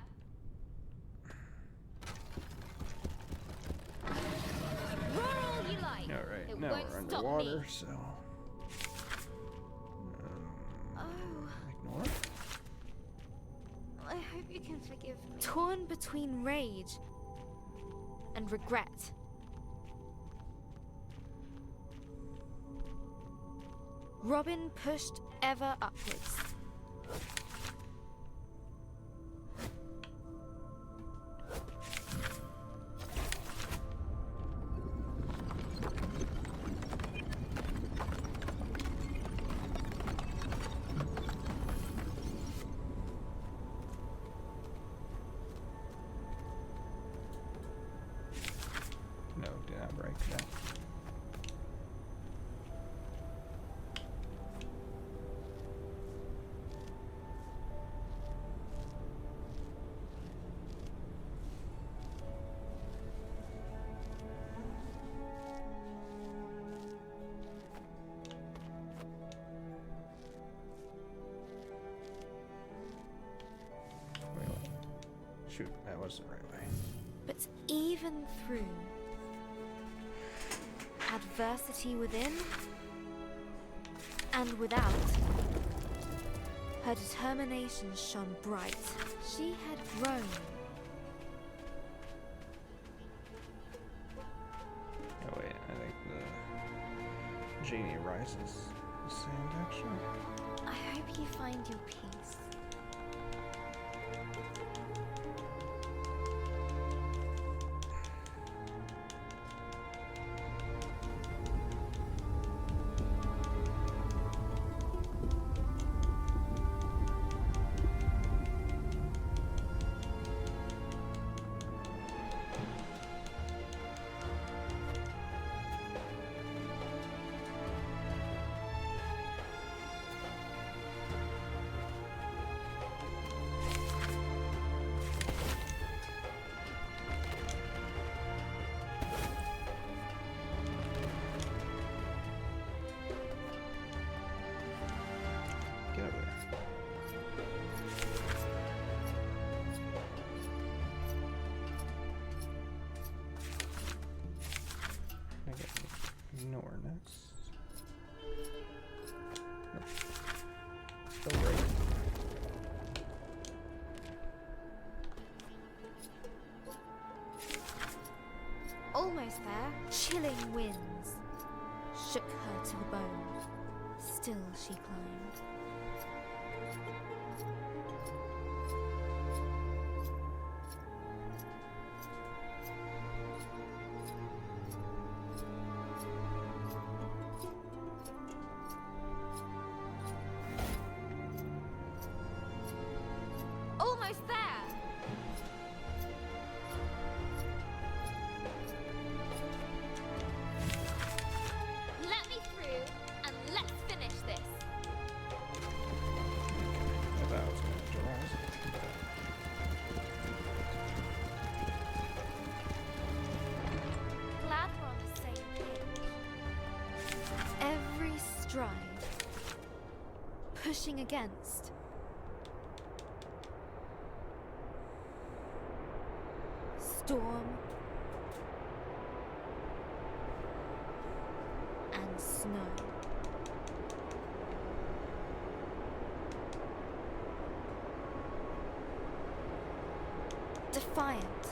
Roar all you like. Alright, It now won't we're stop underwater, me. so. Oh, Ignore. I hope you can forgive me. Torn between rage and regret, Robin pushed ever upwards. No, did I break that? Wait, shoot, that was the right way. But even through adversity within and without, her determination shone bright. She had grown. Oh wait, I think the genie rises the same texture. I hope you find your peace. Get over there. I get ignore next. Nope. Still great. there, chilling winds shook her to the bone. Still she climbed. Almost there! Let me through and let's finish this. I thought I was going to rise. Glad we're on the same page. Every stride pushing against. Storm and snow. Defiant.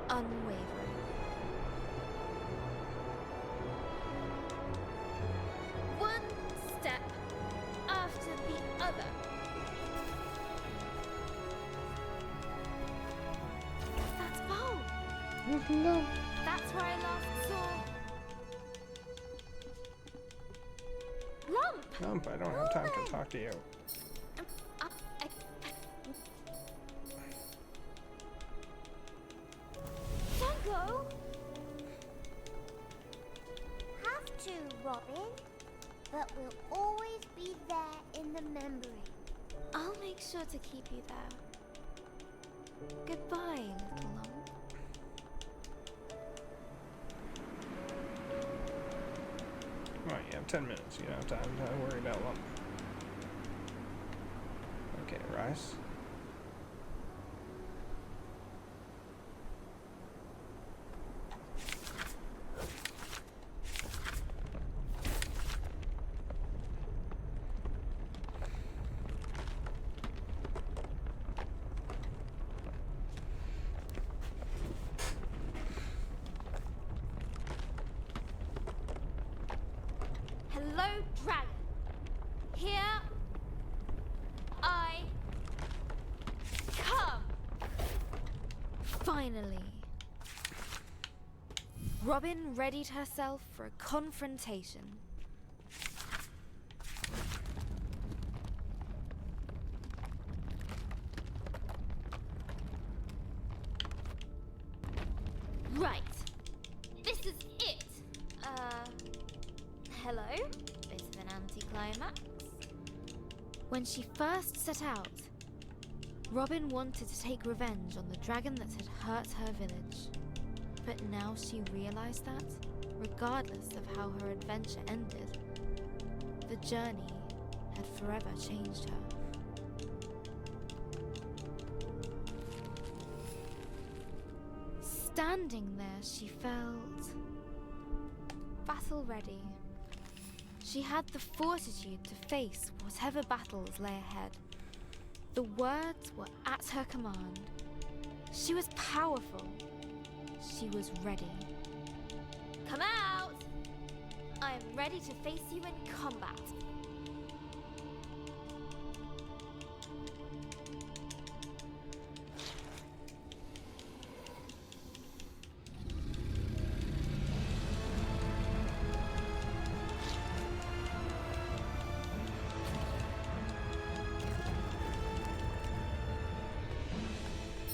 Unwavering. One step after the other. That's Bo. No. That's where I last saw Lump. Lump, I don't have time to talk to you. Don't go. Have to, Robin. But we'll always be there in the memory. I'll make sure to keep you there. Goodbye, little lump. Come on, you have 10 minutes. You don't have time to worry about lump. Okay, rise. Hello, dragon. Here I come. Finally. Robin readied herself for a confrontation. Right. This is it. Hello? Bit of an anticlimax. When she first set out, Robin wanted to take revenge on the dragon that had hurt her village. But now she realized that, regardless of how her adventure ended, the journey had forever changed her. Standing there, she felt battle ready. She had the fortitude to face whatever battles lay ahead. The words were at her command. She was powerful. She was ready. Come out! I am ready to face you in combat.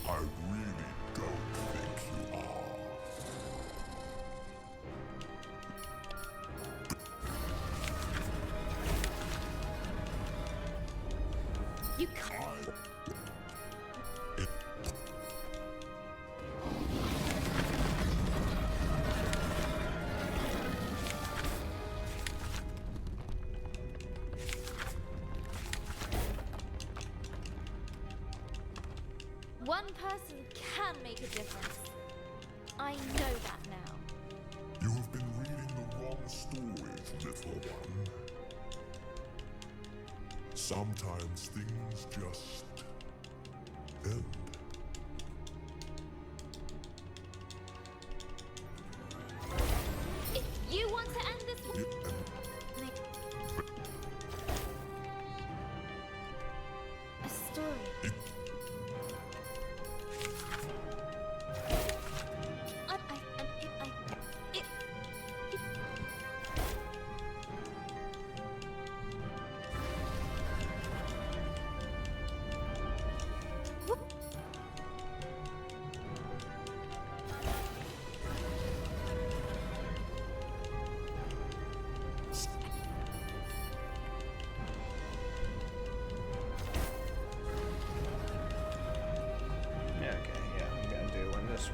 I really don't think you are. You can't. One person can make a difference. I know that now. You have been reading the wrong stories, little one. Sometimes things just end. story.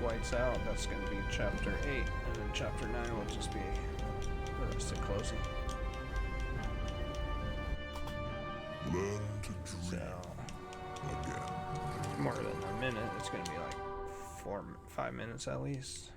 Whites out, that's going to be chapter 8, and then chapter 9 will just be the rest of closing. Learn to dream again. More than a minute, it's going to be like 5 minutes at least.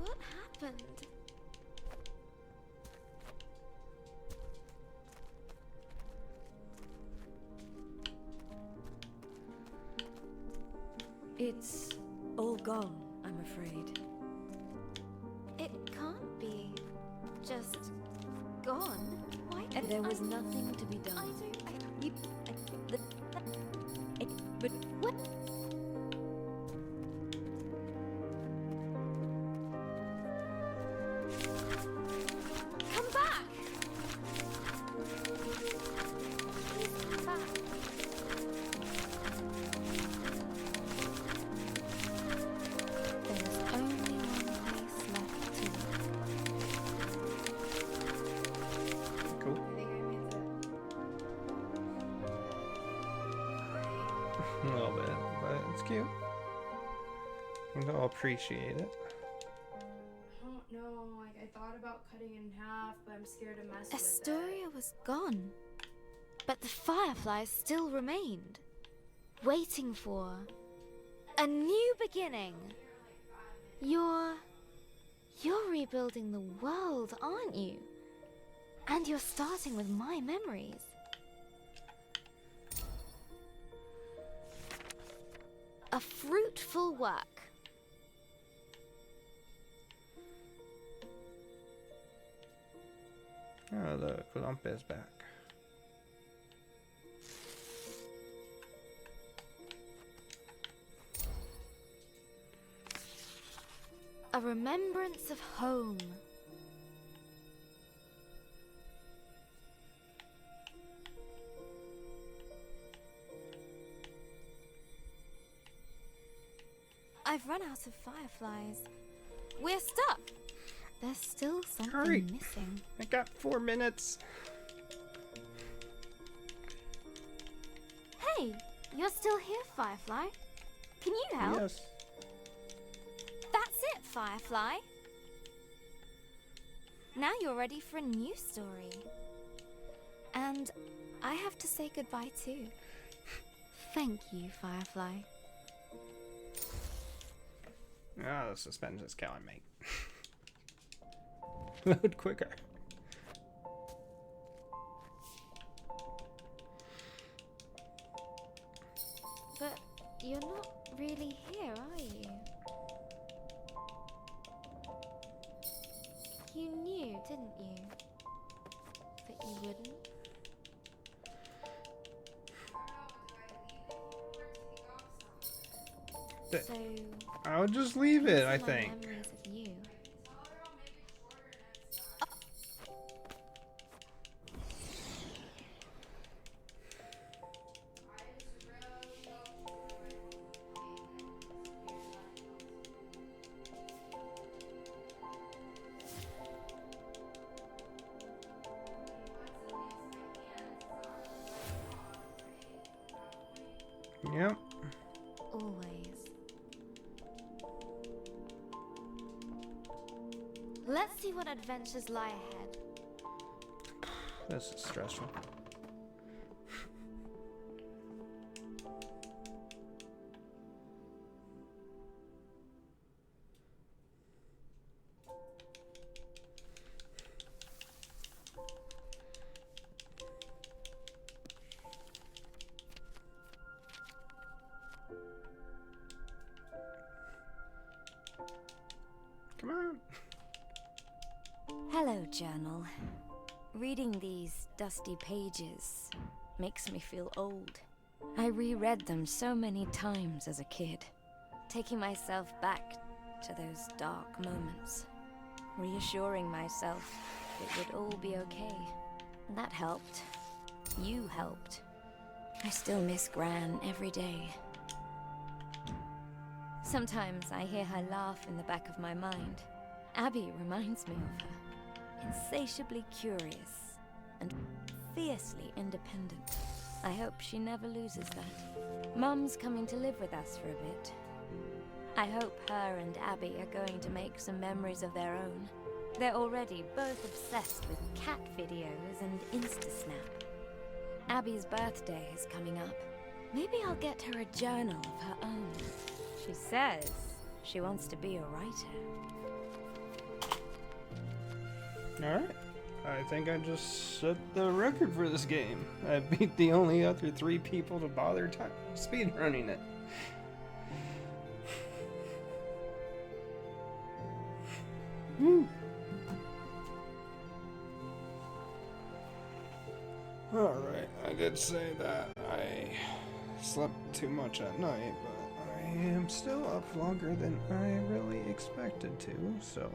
What happened? It's all gone, I'm afraid. It can't be just gone. Why? And there was nothing to be done. But what? Come back! Please come back. There's only one place left to look. Cool. A little bit, but it's cute. You know, I'll appreciate it. I don't know, like I thought about cutting it in half, but I'm scared to mess with Astoria was gone, but the fireflies still remained, waiting for a new beginning. You're rebuilding the world, aren't you? And you're starting with my memories. A fruitful work. Oh, the clump is back. A remembrance of home. I've run out of fireflies. We're stuck. There's still something Hurry. missing. I got 4 minutes. Hey, you're still here, Firefly. Can you help? Yes. That's it, Firefly. Now you're ready for a new story. And I have to say goodbye too. Thank you, Firefly. Ah, the suspense is killing me. Load quicker. But you're not really here, are you? You knew, didn't you? That you wouldn't? So I'll just leave it, I these are my think. memories of you. Yep. Always. Let's see what adventures lie ahead. This is stressful. Come on. Hello, journal. Reading these dusty pages makes me feel old. I reread them so many times as a kid, taking myself back to those dark moments, reassuring myself it would all be okay. That helped. You helped. I still miss Gran every day. Sometimes I hear her laugh in the back of my mind. Abby reminds me of her. Insatiably curious and fiercely independent. I hope she never loses that. Mum's coming to live with us for a bit. I hope her and Abby are going to make some memories of their own. They're already both obsessed with cat videos and Instasnap. Abby's birthday is coming up. Maybe I'll get her a journal of her own. She says she wants to be a writer. Alright. I think I just set the record for this game. I beat the only other 3 people to bother speedrunning it. Woo. Alright, I did say that I slept too much at night, but I am still up longer than I really expected to, so